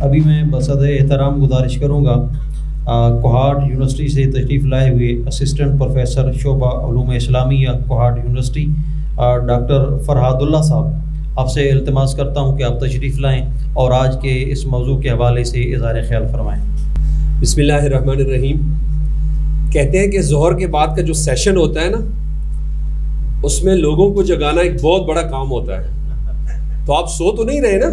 ابھی میں بصد احترام گزارش کروں گا کوہاٹ یونیورسٹی سے تشریف لائے ہوئے اسسٹنٹ پروفیسر شعبہ علوم اسلامیہ کوہاٹ یونیورسٹی ڈاکٹر فرحاد اللہ صاحب، آپ سے التماس کرتا ہوں کہ آپ تشریف لائیں اور آج کے اس موضوع کے حوالے سے اظہار خیال فرمائیں۔ بسم اللہ الرحمن الرحیم۔ کہتے ہیں کہ ظہر کے بعد کا جو سیشن ہوتا ہے نا، اس میں لوگوں کو جگانا ایک بہت بڑا کام ہوتا ہے، تو آپ سو تو نہیں رہے نا؟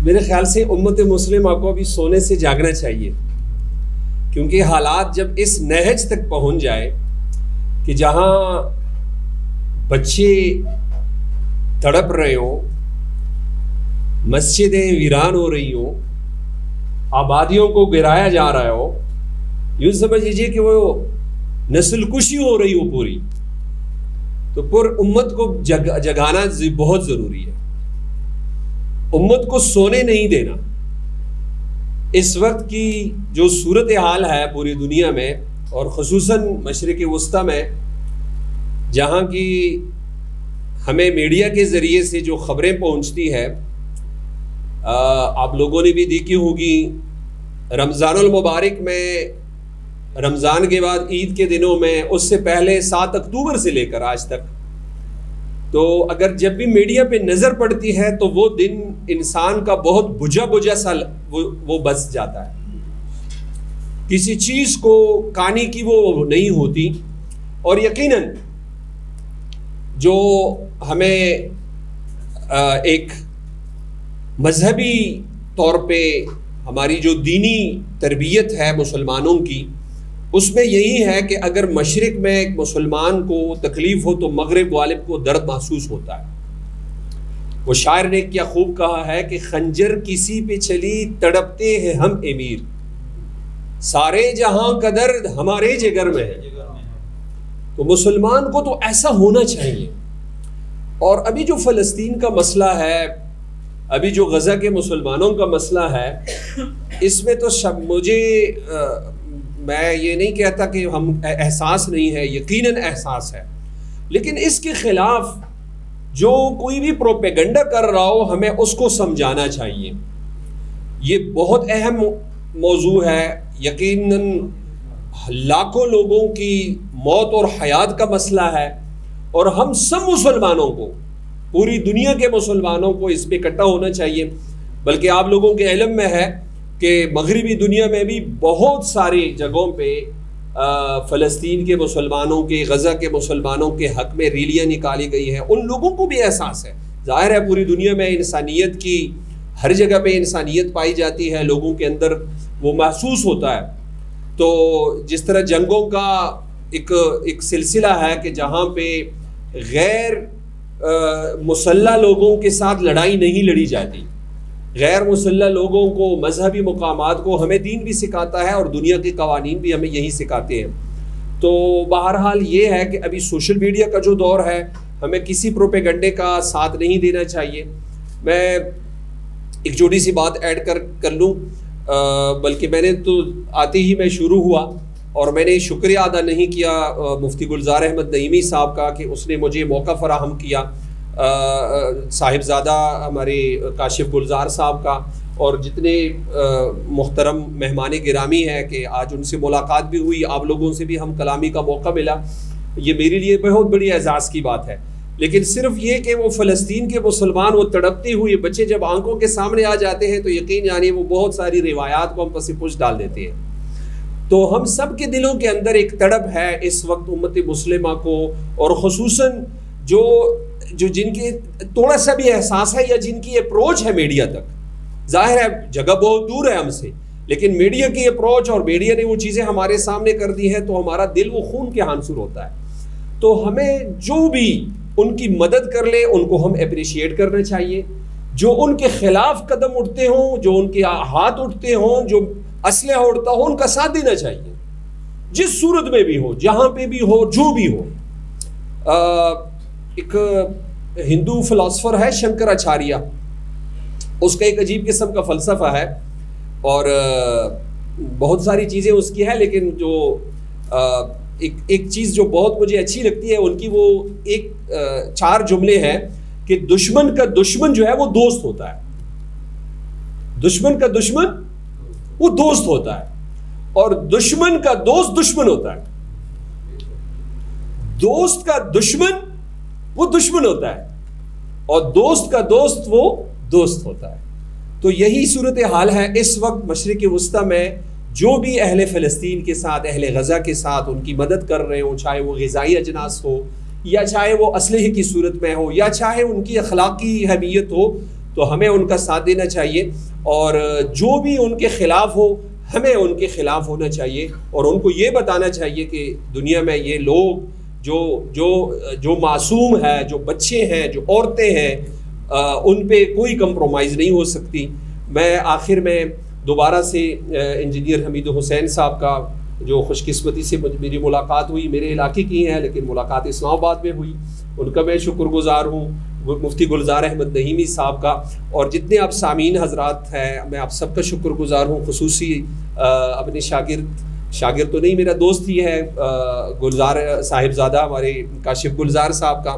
میرے خیال سے امت مسلمہ کو ابھی سونے سے جاگنا چاہیے، کیونکہ حالات جب اس نہج تک پہنچ جائے کہ جہاں بچے تڑپ رہے ہوں، مسجدیں ویران ہو رہی ہوں، آبادیوں کو گرایا جا رہا ہو، یوں سمجھ لیجیے کہ وہ نسل کشی ہو رہی ہو پوری، تو پر امت کو جگانا بہت ضروری ہے۔ امت کو سونے نہیں دینا۔ اس وقت کی جو صورتحال ہے پوری دنیا میں اور خصوصاً مشرق وسطیٰ میں، جہاں کی ہمیں میڈیا کے ذریعے سے جو خبریں پہنچتی ہے، آپ لوگوں نے بھی دیکھی ہوگی، رمضان المبارک میں، رمضان کے بعد عید کے دنوں میں، اس سے پہلے 7 اکتوبر سے لے کر آج تک، تو اگر جب بھی میڈیا پہ نظر پڑتی ہے تو وہ دن انسان کا بہت بجھا سا وہ بس جاتا ہے، کسی چیز کو کہانی کی وہ نہیں ہوتی۔ اور یقیناً جو ہمیں ایک مذہبی طور پہ ہماری جو دینی تربیت ہے مسلمانوں کی، اس میں یہی ہے کہ اگر مشرق میں ایک مسلمان کو تکلیف ہو تو مغرب والے کو درد محسوس ہوتا ہے۔ وہ شاعر نے کیا خوب کہا ہے کہ خنجر کسی پہ چلی تڑپتے ہیں ہم امیر، سارے جہاں کا درد ہمارے جگر میں ہے۔ تو مسلمان کو تو ایسا ہونا چاہیے۔ اور ابھی جو فلسطین کا مسئلہ ہے، ابھی جو غزہ کے مسلمانوں کا مسئلہ ہے، اس میں تو مجھے میں یہ نہیں کہتا کہ ہم احساس نہیں ہے، یقیناً احساس ہے، لیکن اس کے خلاف جو کوئی بھی پروپیگنڈا کر رہا ہو، ہمیں اس کو سمجھانا چاہیے۔ یہ بہت اہم موضوع ہے، یقیناً لاکھوں لوگوں کی موت اور حیات کا مسئلہ ہے، اور ہم سب مسلمانوں کو، پوری دنیا کے مسلمانوں کو اس پہ اکٹھا ہونا چاہیے۔ بلکہ آپ لوگوں کے علم میں ہے کہ مغربی دنیا میں بھی بہت ساری جگہوں پہ فلسطین کے مسلمانوں کے، غزہ کے مسلمانوں کے حق میں ریلیاں نکالی گئی ہیں۔ ان لوگوں کو بھی احساس ہے، ظاہر ہے پوری دنیا میں انسانیت کی ہر جگہ پہ انسانیت پائی جاتی ہے، لوگوں کے اندر وہ محسوس ہوتا ہے۔ تو جس طرح جنگوں کا ایک سلسلہ ہے کہ جہاں پہ غیر مسلح لوگوں کے ساتھ لڑائی نہیں لڑی جاتی، غیر مسلح لوگوں کو، مذہبی مقامات کو ہمیں دین بھی سکھاتا ہے اور دنیا کے قوانین بھی ہمیں یہی سکھاتے ہیں۔ تو بہرحال یہ ہے کہ ابھی سوشل میڈیا کا جو دور ہے، ہمیں کسی پروپیگنڈے کا ساتھ نہیں دینا چاہیے۔ میں ایک چھوٹی سی بات ایڈ کر لوں، بلکہ میں نے تو آتے ہی میں شروع ہوا اور میں نے شکریہ ادا نہیں کیا مفتی گلزار احمد نعیمی صاحب کا کہ اس نے مجھے موقع فراہم کیا، صاحبزادہ ہمارے کاشف گلزار صاحب کا، اور جتنے محترم مہمان گرامی ہیں کہ آج ان سے ملاقات بھی ہوئی، آپ لوگوں سے بھی ہم کلامی کا موقع ملا، یہ میرے لیے بہت بڑی اعزاز کی بات ہے۔ لیکن صرف یہ کہ وہ فلسطین کے مسلمان، وہ تڑپتے ہوئے بچے جب آنکھوں کے سامنے آ جاتے ہیں تو یقین جانیے وہ بہت ساری روایات کو ہم پس پش ڈال دیتے ہیں۔ تو ہم سب کے دلوں کے اندر ایک تڑپ ہے اس وقت امت مسلمہ کو، اور خصوصاً جو جن کے تھوڑا سا بھی احساس ہے یا جن کی اپروچ ہے میڈیا تک، ظاہر ہے جگہ بہت دور ہے ہم سے، لیکن میڈیا کی اپروچ اور میڈیا نے وہ چیزیں ہمارے سامنے کر دی ہیں تو ہمارا دل وہ خون کے حانصر ہوتا ہے۔ تو ہمیں جو بھی ان کی مدد کر لے ان کو ہم اپریشیٹ کرنا چاہیے، جو ان کے خلاف قدم اٹھتے ہوں، جو ان کے ہاتھ اٹھتے ہوں، جو اسلحہ اڑتا ہو، ان کا ساتھ دینا چاہیے، جس صورت میں بھی ہو، جہاں پہ بھی ہو، جو بھی ہو۔ ایک ہندو فلاسفر ہے شنکراچاریہ، اس کا ایک عجیب قسم کا فلسفہ ہے اور بہت ساری چیزیں اس کی ہے، لیکن جو ایک چیز جو بہت مجھے اچھی لگتی ہے ان کی، وہ ایک 4 جملے ہیں کہ دشمن کا دشمن جو ہے وہ دوست ہوتا ہے، دشمن کا دشمن وہ دوست ہوتا ہے، اور دشمن کا دوست دشمن ہوتا ہے. دوست کا دشمن وہ دشمن ہوتا ہے، اور دوست کا دوست وہ دوست ہوتا ہے. تو یہی صورتحال ہے اس وقت مشرق وسطیٰ میں. جو بھی اہل فلسطین کے ساتھ، اہل غزہ کے ساتھ ان کی مدد کر رہے ہوں، چاہے وہ غذائی اجناس ہو، یا چاہے وہ اسلحے کی صورت میں ہو، یا چاہے ان کی اخلاقی اہمیت ہو، تو ہمیں ان کا ساتھ دینا چاہیے. اور جو بھی ان کے خلاف ہو، ہمیں ان کے خلاف ہونا چاہیے، اور ان کو یہ بتانا چاہیے کہ دنیا میں یہ لوگ جو معصوم ہے، جو بچے ہیں، جو عورتیں ہیں، ان پہ کوئی کمپرومائز نہیں ہو سکتی. میں آخر میں دوبارہ سے انجینئر حمید حسین صاحب کا، جو خوش قسمتی سے میری ملاقات ہوئی، میرے علاقے کی ہیں لیکن ملاقات اسلام آباد میں ہوئی، ان کا میں شکر گزار ہوں. مفتی گلزار احمد نعیمی صاحب کا، اور جتنے آپ سامعین حضرات ہیں، میں آپ سب کا شکر گزار ہوں. خصوصی اپنے شاگرد تو نہیں، میرا دوست ہی ہے، گلزار صاحبزادہ ہمارے کاشف گلزار صاحب کا،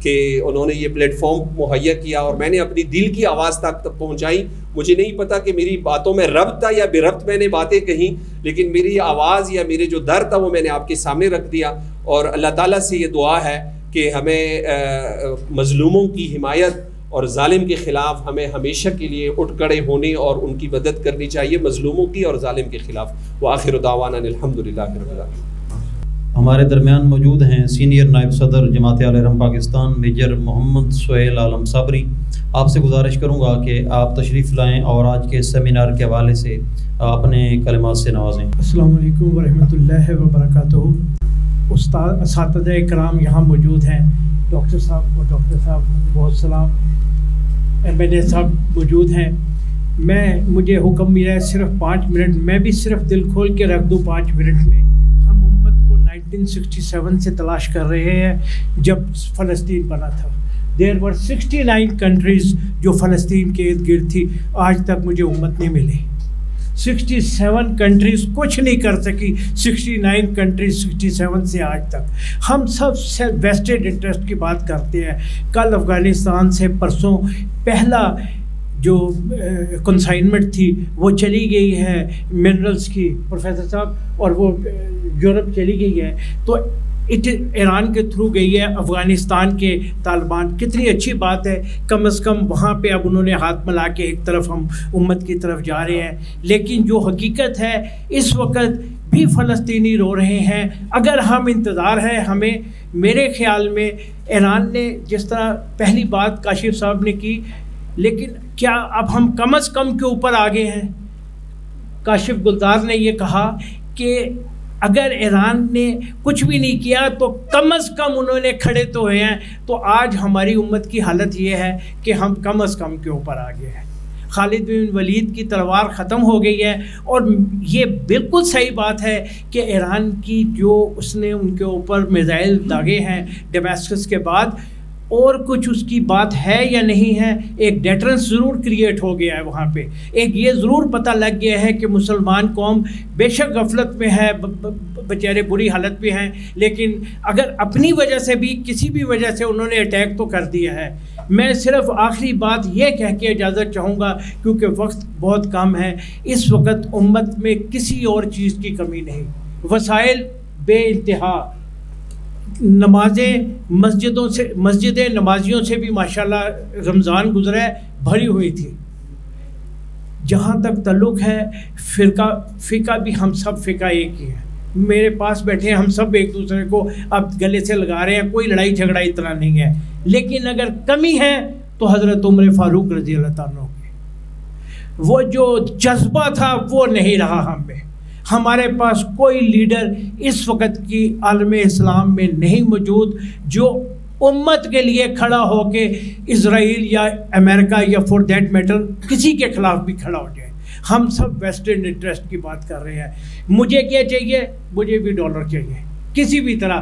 کہ انہوں نے یہ پلیٹ فارم مہیا کیا اور میں نے اپنی دل کی آواز تک پہنچائی. مجھے نہیں پتا کہ میری باتوں میں ربط تھا یا بے ربط میں نے باتیں کہیں، لیکن میری آواز یا میرے جو درد تھا وہ میں نے آپ کے سامنے رکھ دیا. اور اللہ تعالیٰ سے یہ دعا ہے کہ ہمیں مظلوموں کی حمایت اور ظالم کے خلاف ہمیں ہمیشہ کے لیے اٹھ کھڑے ہونے اور ان کی مدد کرنی چاہیے، مظلوموں کی اور ظالم کے خلاف. وآخر دعوانا الحمدللہ رب العالمین. ہمارے درمیان موجود ہیں سینئر نائب صدر جماعت اہل حرم پاکستان میجر محمد سہیل عالم صابری. آپ سے گزارش کروں گا کہ آپ تشریف لائیں اور آج کے سیمینار کے حوالے سے اپنے کلمات سے نوازیں. السلام علیکم ورحمۃ اللہ وبرکاتہ. استاد اساتذہ کرام یہاں موجود ہیں، ڈاکٹر صاحب بہت سلام، ایم این اے صاحب موجود ہیں. مجھے حکم ملا ہے صرف 5 منٹ، میں بھی صرف دل کھول کے رکھ دوں 5 منٹ میں. ہم امت کو 1967 سے تلاش کر رہے ہیں جب فلسطین بنا تھا. دیر ور 69 کنٹریز جو فلسطین کے ارد گرد تھی، آج تک مجھے امت نہیں ملی. 67 کنٹریز کچھ نہیں کر سکی، 69 کنٹریز 67 سے آج تک. ہم سب سے ویسٹڈ انٹرسٹ کی بات کرتے ہیں. کل افغانستان سے پرسوں پہلا جو کنسائنمنٹ تھی وہ چلی گئی ہے منرلز کی پروفیسر صاحب، اور وہ یورپ چلی گئی ہے. تو ایران کے تھرو گئی ہے افغانستان کے طالبان. کتنی اچھی بات ہے، کم از کم وہاں پہ اب انہوں نے ہاتھ ملا کے ایک طرف ہم امت کی طرف جا رہے ہیں. لیکن جو حقیقت ہے اس وقت بھی فلسطینی رو رہے ہیں. اگر ہم انتظار ہے ہمیں، میرے خیال میں ایران نے جس طرح پہلی بات کاشف صاحب نے کی، لیکن کیا اب ہم کم از کم کے اوپر آگے ہیں؟ کاشف گلزار نے یہ کہا کہ اگر ایران نے کچھ بھی نہیں کیا تو کم از کم انہوں نے کھڑے تو ہوئے ہیں. تو آج ہماری امت کی حالت یہ ہے کہ ہم کم از کم کے اوپر آگے ہیں. خالد بن ولید کی تلوار ختم ہو گئی ہے، اور یہ بالکل صحیح بات ہے کہ ایران کی جو اس نے ان کے اوپر میزائل داغے ہیں ڈیماسکس کے بعد، اور کچھ اس کی بات ہے یا نہیں ہے، ایک ڈیٹرنس ضرور کریٹ ہو گیا ہے وہاں پہ. ایک یہ ضرور پتہ لگ گیا ہے کہ مسلمان قوم بے شک غفلت میں ہے، بیچارے بری حالت پہ ہیں، لیکن اگر اپنی وجہ سے بھی کسی بھی وجہ سے انہوں نے اٹیک تو کر دیا ہے. میں صرف آخری بات یہ کہہ کے اجازت چاہوں گا کیونکہ وقت بہت کم ہے. اس وقت امت میں کسی اور چیز کی کمی نہیں، وسائل بے انتہا، نمازیں مسجدیں نمازیوں سے بھی ماشاءاللہ رمضان گزرا ہے بھری ہوئی تھی. جہاں تک تعلق ہے فقہ بھی ہم سب فقہ ایک ہی ہیں. میرے پاس بیٹھے ہیں، ہم سب ایک دوسرے کو اب گلے سے لگا رہے ہیں، کوئی لڑائی جھگڑا اتنا نہیں ہے. لیکن اگر کمی ہے تو حضرت عمر فاروق رضی اللہ تعالیٰ کی وہ جو جذبہ تھا وہ نہیں رہا ہم میں. ہمارے پاس کوئی لیڈر اس وقت کی عالم اسلام میں نہیں موجود جو امت کے لیے کھڑا ہو کے اسرائیل یا امریکہ یا فور دیٹ میٹر کسی کے خلاف بھی کھڑا ہو جائے. ہم سب ویسٹرن انٹرسٹ کی بات کر رہے ہیں. مجھے کیا چاہیے؟ مجھے بھی ڈالر چاہیے کسی بھی طرح.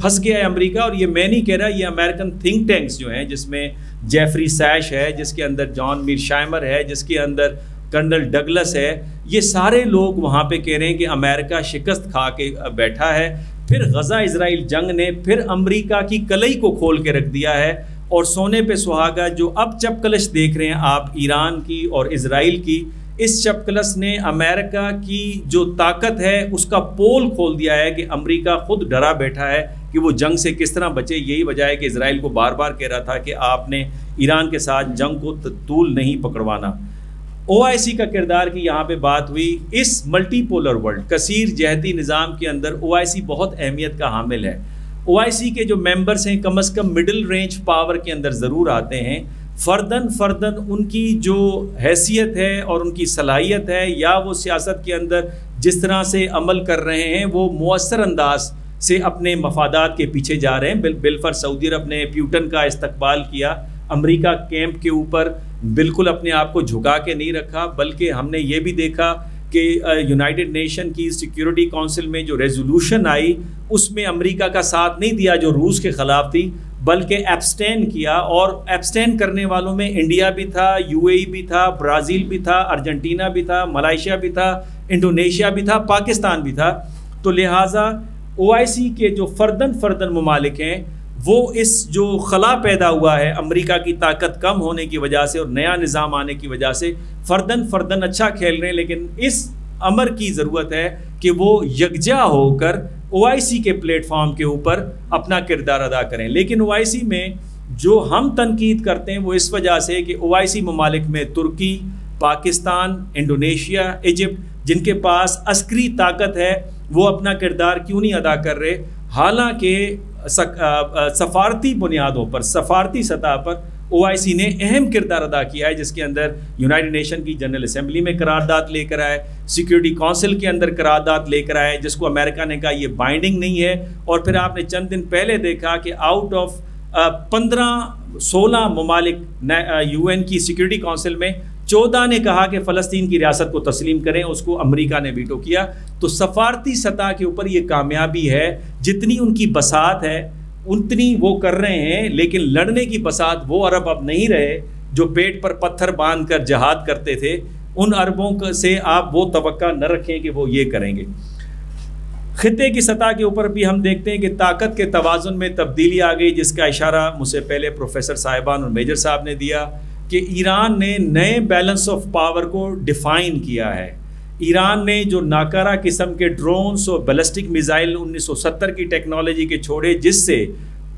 پھنس گیا ہے امریکہ. اور یہ میں نہیں کہہ رہا, یہ امریکن تھنک ٹینکس جو ہیں جس میں جیفری سیش ہے, جس کے اندر جان میرشائمر ہے, جس کے اندر کرنل ڈگلس ہے, یہ سارے لوگ وہاں پہ کہہ رہے ہیں کہ امریکہ شکست کھا کے بیٹھا ہے. پھر غزہ اسرائیل جنگ نے پھر امریکہ کی کلئی کو کھول کے رکھ دیا ہے, اور سونے پہ سہاگا جو اب چپکلش دیکھ رہے ہیں آپ ایران کی اور اسرائیل کی, اس چپکلس نے امریکہ کی جو طاقت ہے اس کا پول کھول دیا ہے کہ امریکہ خود ڈرا بیٹھا ہے کہ وہ جنگ سے کس طرح بچے. یہی وجہ ہے کہ اسرائیل کو بار بار کہہ رہا تھا کہ آپ نے ایران کے ساتھ جنگ کو طول نہیں پکڑوانا. OIC کا کردار کی یہاں پہ بات ہوئی. اس ملٹی پولر ورلڈ, کثیر جہتی نظام کے اندر OIC بہت اہمیت کا حامل ہے. OIC کے جو ممبرس ہیں کم از کم مڈل رینج پاور کے اندر ضرور آتے ہیں. فردن ان کی جو حیثیت ہے اور ان کی صلاحیت ہے, یا وہ سیاست کے اندر جس طرح سے عمل کر رہے ہیں وہ مؤثر انداز سے اپنے مفادات کے پیچھے جا رہے ہیں. بالفرض سعودی عرب نے پیوٹن کا استقبال کیا, امریکہ کیمپ کے اوپر بالکل اپنے آپ کو جھکا کے نہیں رکھا, بلکہ ہم نے یہ بھی دیکھا کہ یونائٹڈ نیشن کی سیکیورٹی کونسل میں جو ریزولوشن آئی اس میں امریکہ کا ساتھ نہیں دیا جو روس کے خلاف تھی, بلکہ ایبسٹین کیا. اور ایبسٹین کرنے والوں میں انڈیا بھی تھا, UAE بھی تھا, برازیل بھی تھا, ارجنٹینا بھی تھا, ملائیشیا بھی تھا, انڈونیشیا بھی تھا, پاکستان بھی تھا. تو لہٰذا OIC کے جو فردن ممالک ہیں وہ اس جو خلا پیدا ہوا ہے امریکہ کی طاقت کم ہونے کی وجہ سے اور نیا نظام آنے کی وجہ سے فردن اچھا کھیل رہے ہیں, لیکن اس امر کی ضرورت ہے کہ وہ یکجا ہو کر OIC کے پلیٹ فارم کے اوپر اپنا کردار ادا کریں. لیکن OIC میں جو ہم تنقید کرتے ہیں وہ اس وجہ سے کہ OIC ممالک میں ترکی, پاکستان, انڈونیشیا, ایجپٹ, جن کے پاس عسکری طاقت ہے, وہ اپنا کردار کیوں نہیں ادا کر رہے. حالانکہ سفارتی بنیادوں پر, سفارتی سطح پر OIC نے اہم کردار ادا کیا ہے, جس کے اندر یونائٹڈ نیشن کی جنرل اسمبلی میں قرارداد لے کر آئے, سیکیورٹی کونسل کے اندر قرارداد لے کر آئے, جس کو امریکہ نے کہا یہ بائنڈنگ نہیں ہے. اور پھر آپ نے چند دن پہلے دیکھا کہ آؤٹ آف 15-16 ممالک UN کی سیکیورٹی کونسل میں 14 نے کہا کہ فلسطین کی ریاست کو تسلیم کریں, اس کو امریکہ نے ویٹو کیا. تو سفارتی سطح کے اوپر یہ کامیابی ہے, جتنی ان کی بساط ہے اتنی وہ کر رہے ہیں, لیکن لڑنے کی بساط وہ عرب اب نہیں رہے جو پیٹ پر پتھر باندھ کر جہاد کرتے تھے. ان عربوں سے آپ وہ توقع نہ رکھیں کہ وہ یہ کریں گے. خطے کی سطح کے اوپر بھی ہم دیکھتے ہیں کہ طاقت کے توازن میں تبدیلی آ گئی, جس کا اشارہ مجھ سے پہلے پروفیسر صاحبان اور میجر صاحب نے دیا کہ ایران نے نئے بیلنس آف پاور کو ڈیفائن کیا ہے. ایران نے جو ناکارہ قسم کے ڈرونز اور بیلسٹک میزائل 1970 کی ٹیکنالوجی کے چھوڑے, جس سے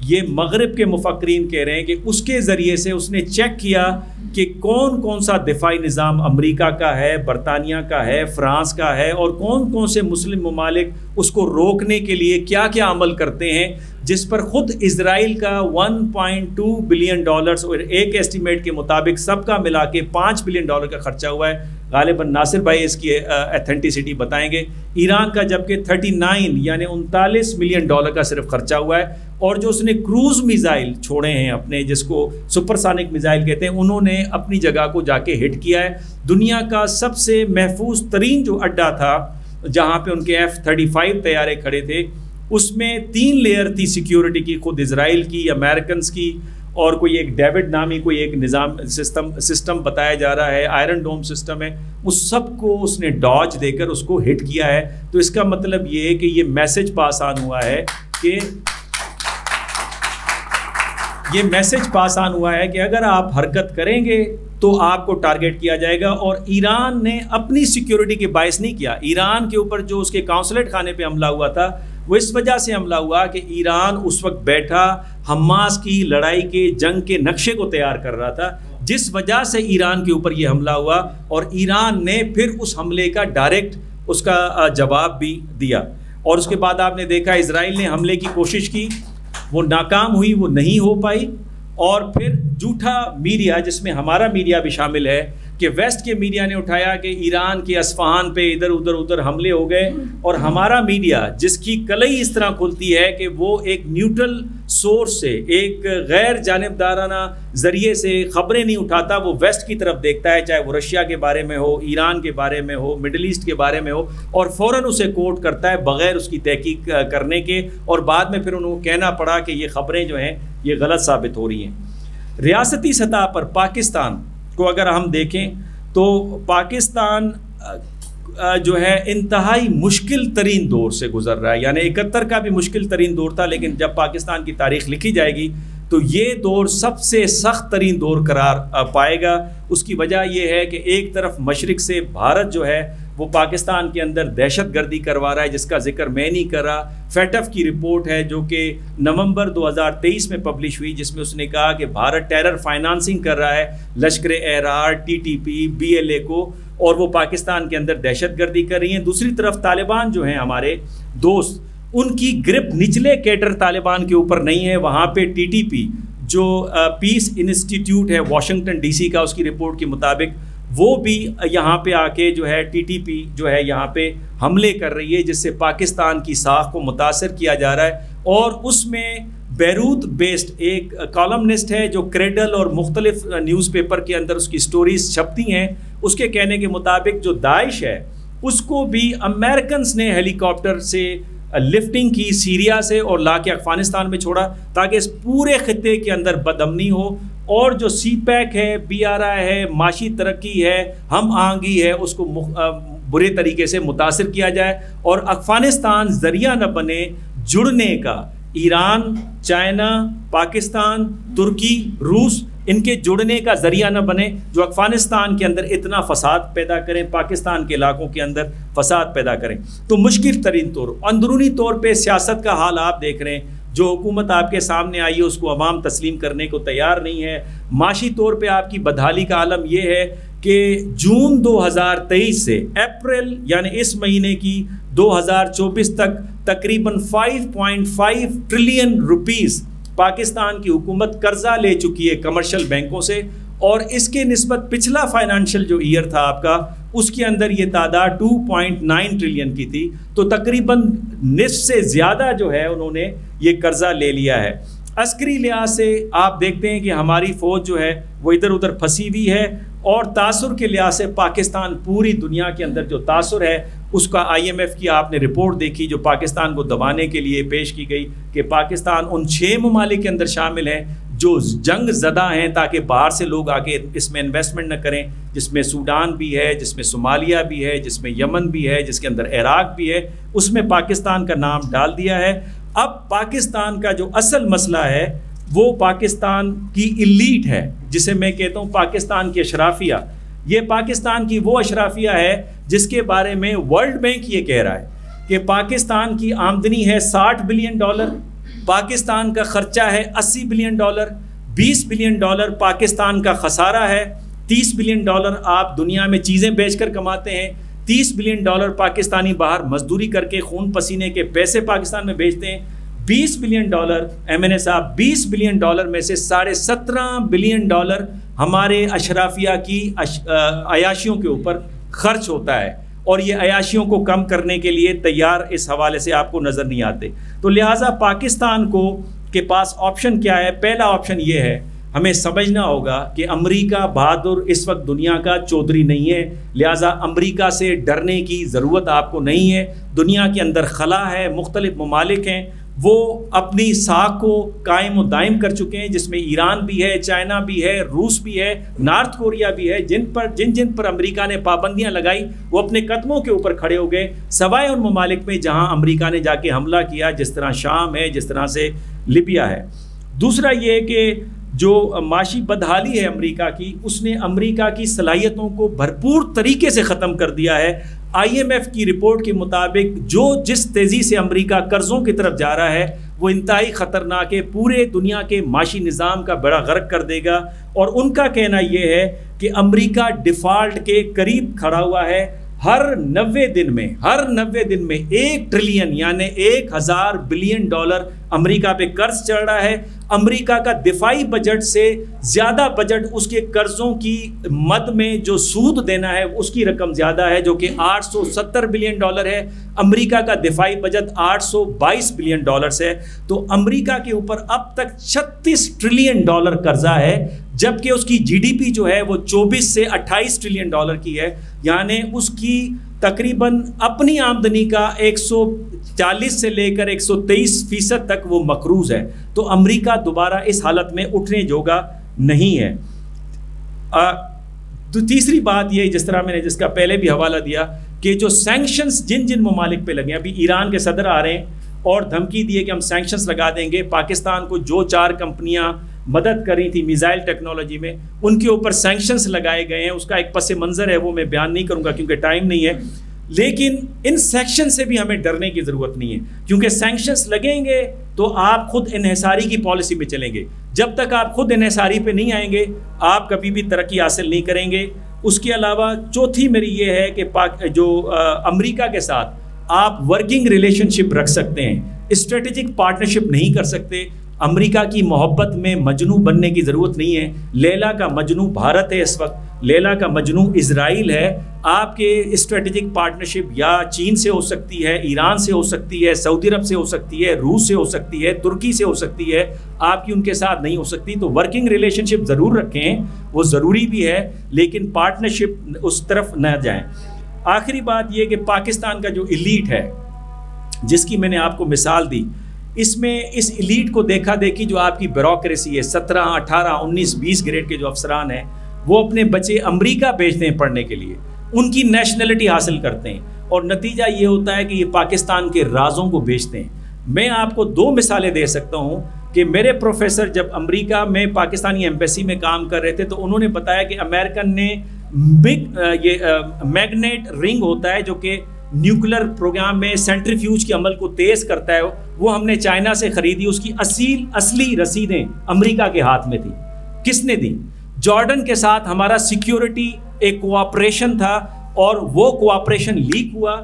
یہ مغرب کے مفکرین کہہ رہے ہیں کہ اس کے ذریعے سے اس نے چیک کیا کہ کون سا دفاعی نظام امریکہ کا ہے, برطانیہ کا ہے, فرانس کا ہے, اور کون سے مسلم ممالک اس کو روکنے کے لیے کیا کیا عمل کرتے ہیں, جس پر خود اسرائیل کا $1.2 بلین اور ایک ایسٹیمیٹ کے مطابق سب کا ملا کے $5 بلین کا خرچہ ہوا ہے. غالباً ناصر بھائی اس کی ایتھینٹسٹی بتائیں گے. ایران کا جبکہ 39 یعنی $39 ملین کا صرف خرچہ ہوا ہے. اور جو اس نے کروز میزائل چھوڑے ہیں اپنے, جس کو سپر سانک میزائل کہتے ہیں, انہوں نے اپنی جگہ کو جا کے ہٹ کیا ہے. دنیا کا سب سے محفوظ ترین جو اڈا تھا جہاں پہ ان کے F-35 طیارے کھڑے تھے, اس میں 3 لیئر تھی سیکیورٹی کی, خود اسرائیل کی, امریکنز کی, اور کوئی ایک ڈیوڈ نامی کوئی ایک نظام سسٹم بتایا جا رہا ہے, آئرن ڈوم سسٹم ہے. اس سب کو اس نے ڈاج دے کر اس کو ہٹ کیا ہے. تو اس کا مطلب یہ ہے کہ یہ میسج پاس آن ہوا ہے کہ اگر آپ حرکت کریں گے تو آپ کو ٹارگٹ کیا جائے گا. اور ایران نے اپنی سیکیورٹی کے باعث نہیں کیا. ایران کے اوپر جو اس کے قونصلیٹ خانے پہ حملہ ہوا تھا وہ اس وجہ سے حملہ ہوا کہ ایران اس وقت بیٹھا حماس کی لڑائی کے جنگ کے نقشے کو تیار کر رہا تھا, جس وجہ سے ایران کے اوپر یہ حملہ ہوا. اور ایران نے پھر اس حملے کا ڈائریکٹ اس کا جواب بھی دیا. اور اس کے بعد آپ نے دیکھا اسرائیل نے حملے کی کوشش کی, وہ ناکام ہوئی, وہ نہیں ہو پائی. اور پھر جھوٹا میڈیا, جس میں ہمارا میڈیا بھی شامل ہے, کہ ویسٹ کے میڈیا نے اٹھایا کہ ایران کے اصفہان پہ ادھر حملے ہو گئے، اور ہمارا میڈیا جس کی کلئی اس طرح کھلتی ہے کہ وہ ایک نیوٹرل سورس سے، ایک غیر جانبدارانہ ذریعے سے خبریں نہیں اٹھاتا، وہ ویسٹ کی طرف دیکھتا ہے، چاہے وہ رشیا کے بارے میں ہو، ایران کے بارے میں ہو، مڈل ایسٹ کے بارے میں ہو، اور فوراً اسے کوٹ کرتا ہے بغیر اس کی تحقیق کرنے کے، اور بعد میں پھر انہوں کو کہنا پڑا کہ یہ خبریں جو ہیں یہ غلط ثابت ہو رہی ہیں۔ ریاستی سطح پر پاکستان کو اگر ہم دیکھیں تو پاکستان جو ہے انتہائی مشکل ترین دور سے گزر رہا ہے، یعنی 71 کا بھی مشکل ترین دور تھا، لیکن جب پاکستان کی تاریخ لکھی جائے گی تو یہ دور سب سے سخت ترین دور قرار پائے گا۔ اس کی وجہ یہ ہے کہ ایک طرف مشرق سے بھارت جو ہے وہ پاکستان کے اندر دہشت گردی کروا رہا ہے، جس کا ذکر میں نہیں کر رہا۔ فیٹف کی رپورٹ ہے جو کہ نومبر 2023 میں پبلش ہوئی، جس میں اس نے کہا کہ بھارت ٹیرر فائنانسنگ کر رہا ہے لشکر احرار، TTP، BLA کو، اور وہ پاکستان کے اندر دہشت گردی کر رہی ہیں۔ دوسری طرف طالبان جو ہیں ہمارے دوست، ان کی گرپ نچلے کیڈر طالبان کے اوپر نہیں ہے، وہاں پہ TTP جو پیس انسٹیٹیوٹ ہے واشنگٹن DC کا، اس کی رپورٹ کے مطابق وہ بھی یہاں پہ آ کے جو ہے TTP جو ہے یہاں پہ حملے کر رہی ہے، جس سے پاکستان کی ساکھ کو متاثر کیا جا رہا ہے۔ اور اس میں بیروت بیسڈ ایک کالمنسٹ ہے جو کریڈل اور مختلف نیوز پیپر کے اندر اس کی سٹوریز چھپتی ہیں، اس کے کہنے کے مطابق جو داعش ہے اس کو بھی امریکنز نے ہیلی کاپٹر سے لفٹنگ کی سیریا سے اور لا کے افغانستان میں چھوڑا، تاکہ اس پورے خطے کے اندر بدامنی ہو، اور جو CPEC ہے، BRI ہے، معاشی ترقی ہے، ہم آہنگی ہے، اس کو برے طریقے سے متاثر کیا جائے، اور افغانستان ذریعہ نہ بنے جڑنے کا۔ ایران، چائنا، پاکستان، ترکی، روس، ان کے جڑنے کا ذریعہ نہ بنے جو افغانستان کے اندر اتنا فساد پیدا کریں، پاکستان کے علاقوں کے اندر فساد پیدا کریں۔ تو مشکل ترین طور اندرونی طور پہ سیاست کا حال آپ دیکھ رہے ہیں، جو حکومت آپ کے سامنے آئی ہے اس کو عوام تسلیم کرنے کو تیار نہیں ہے۔ معاشی طور پہ آپ کی بدحالی کا عالم یہ ہے کہ جون 2023 سے اپریل یعنی اس مہینے کی 2024 تک تقریباً 5.5 ٹریلین روپیز پاکستان کی حکومت قرضہ لے چکی ہے کمرشل بینکوں سے، اور اس کے نسبت پچھلا فائنانشل جو ایئر تھا آپ کا، اس کے اندر یہ تعداد 2.9 ٹریلین کی تھی، تو تقریباً نصف سے زیادہ جو ہے انہوں نے یہ قرضہ لے لیا ہے۔ عسکری لحاظ سے آپ دیکھتے ہیں کہ ہماری فوج جو ہے وہ ادھر ادھر پھنسی ہوئی ہے، اور تاثر کے لحاظ سے پاکستان پوری دنیا کے اندر جو تاثر ہے اس کا IMF کی آپ نے رپورٹ دیکھی جو پاکستان کو دبانے کے لیے پیش کی گئی، کہ پاکستان ان 6 ممالک کے اندر شامل ہیں جو جنگ زدہ ہیں، تاکہ باہر سے لوگ آگے اس میں انویسٹمنٹ نہ کریں، جس میں سوڈان بھی ہے، جس میں صومالیہ بھی ہے، جس میں یمن بھی ہے، جس کے اندر عراق بھی ہے، اس میں پاکستان کا نام ڈال دیا ہے۔ اب پاکستان کا جو اصل مسئلہ ہے وہ پاکستان کی ایلیٹ ہے، جسے میں کہتا ہوں پاکستان کی اشرافیہ۔ یہ پاکستان کی وہ اشرافیہ ہے جس کے بارے میں ورلڈ بینک یہ کہہ رہا ہے کہ پاکستان کی آمدنی ہے $60 بلین، پاکستان کا خرچہ ہے $80 بلین، $20 بلین پاکستان کا خسارہ ہے، $30 بلین آپ دنیا میں چیزیں بیچ کر کماتے ہیں، $30 بلین پاکستانی باہر مزدوری کر کے خون پسینے کے پیسے پاکستان میں بیچتے ہیں، $20 بلین MNA صاحب، $20 بلین میں سے $17.5 بلین ہمارے اشرافیہ کی عیاشیوں کے اوپر خرچ ہوتا ہے، اور یہ عیاشیوں کو کم کرنے کے لیے تیار اس حوالے سے آپ کو نظر نہیں آتے۔ تو لہٰذا پاکستان کو کے پاس آپشن کیا ہے؟ پہلا آپشن یہ ہے، ہمیں سمجھنا ہوگا کہ امریکہ بہادر اس وقت دنیا کا چودھری نہیں ہے، لہٰذا امریکہ سے ڈرنے کی ضرورت آپ کو نہیں ہے۔ دنیا کے اندر خلا ہے، مختلف ممالک ہیں، وہ اپنی ساکھ کو قائم و دائم کر چکے ہیں، جس میں ایران بھی ہے، چائنا بھی ہے، روس بھی ہے، نارتھ کوریا بھی ہے، جن پر امریکہ نے پابندیاں لگائی وہ اپنے قدموں کے اوپر کھڑے ہو گئے، سوائے ان ممالک میں جہاں امریکہ نے جا کے حملہ کیا، جس طرح شام ہے، جس طرح سے لیبیا ہے۔ دوسرا یہ کہ جو معاشی بدحالی ہے امریکہ کی، اس نے امریکہ کی صلاحیتوں کو بھرپور طریقے سے ختم کر دیا ہے۔ IMF کی رپورٹ کے مطابق جس تیزی سے امریکہ قرضوں کی طرف جا رہا ہے وہ انتہائی خطرناک ہے، پورے دنیا کے معاشی نظام کا بڑا غرق کر دے گا، اور ان کا کہنا یہ ہے کہ امریکہ ڈیفالٹ کے قریب کھڑا ہوا ہے۔ ہر 90 دن میں 1 ٹریلین یعنی $1000 بلین امریکہ پہ قرض چڑھ رہا ہے. امریکہ کا دفاعی بجٹ سے زیادہ بجٹ اس کے قرضوں کی مد میں جو سود دینا ہے اس کی رقم زیادہ ہے، جو کہ $870 بلین ہے. امریکہ کا دفاعی بجٹ $822 بلین ہے. تو امریکہ کے اوپر اب تک $36 ٹریلین قرضہ ہے، جبکہ اس کی جی ڈی پی جو ہے وہ 24 سے 28 ٹریلین کی ہے. یعنی اس کی تقریباً اپنی آمدنی کا 140 سے لے کر 123% تک وہ مقروض ہے. تو امریکہ دوبارہ اس حالت میں اٹھنے جوگا نہیں ہے. تیسری بات یہ، جس طرح میں نے جس کا پہلے بھی حوالہ دیا، کہ جو سینکشنز جن ممالک پہ لگے ہیں، ابھی ایران کے صدر آ رہے ہیں اور دھمکی دیے کہ ہم سینکشنز لگا دیں گے. پاکستان کو جو 4 کمپنیاں مدد کر رہی تھی میزائل ٹیکنالوجی میں، ان کے اوپر سینکشنز لگائے گئے ہیں. اس کا ایک پس منظر ہے، وہ میں بیان نہیں کروں گا کیونکہ ٹائم نہیں ہے. لیکن ان سینکشن سے بھی ہمیں ڈرنے کی ضرورت نہیں ہے، کیونکہ سینکشنز لگیں گے تو آپ خود انحصاری کی پالیسی میں چلیں گے. جب تک آپ خود انحصاری پہ نہیں آئیں گے آپ کبھی بھی ترقی حاصل نہیں کریں گے. اس کے علاوہ چوتھی میری یہ ہے کہ امریکہ کے ساتھ آپ ورکنگ ریلیشن شپ رکھ سکتے ہیں، اسٹریٹجک پارٹنرشپ نہیں کر سکتے. امریکہ کی محبت میں مجنو بننے کی ضرورت نہیں ہے. لیلا کا مجنو بھارت ہے، اس وقت لیلا کا مجنو اسرائیل ہے. آپ کے اسٹریٹجک پارٹنرشپ یا چین سے ہو سکتی ہے، ایران سے ہو سکتی ہے، سعودی عرب سے ہو سکتی ہے، روس سے ہو سکتی ہے، ترکی سے ہو سکتی ہے. آپ کی ان کے ساتھ نہیں ہو سکتی. تو ورکنگ ریلیشن شپ ضرور رکھیں، وہ ضروری بھی ہے، لیکن پارٹنرشپ اس طرف نہ جائیں. آخری بات یہ کہ پاکستان کا جو ایلیٹ ہے، جس کی میں نے آپ کو مثال دی، اس میں اس ایلیٹ کو دیکھا دیکھی جو آپ کی بیوروکریسی ہے، 17 18 19 20 گریڈ کے جو افسران ہیں، وہ اپنے بچے امریکہ بھیجتے ہیں پڑھنے کے لیے، ان کی نیشنلٹی حاصل کرتے ہیں، اور نتیجہ یہ ہوتا ہے کہ یہ پاکستان کے رازوں کو بیچتے ہیں. میں آپ کو 2 مثالیں دے سکتا ہوں کہ میرے پروفیسر جب امریکہ میں پاکستانی ایمبیسی میں کام کر رہے تھے تو انہوں نے بتایا کہ امریکن نے میگنیٹ رنگ ہوتا ہے جو کہ نیوکلر پروگرام میں سینٹریفیوج کے عمل کو تیز کرتا ہے، وہ ہم نے چائنا سے خریدی. اس کی اصلی رسیدیں امریکہ کے ہاتھ میں تھی. کس نے دی؟ جارڈن کے ساتھ ہمارا سیکیورٹی ایک کوآپریشن تھا، اور وہ کوآپریشن لیک ہوا،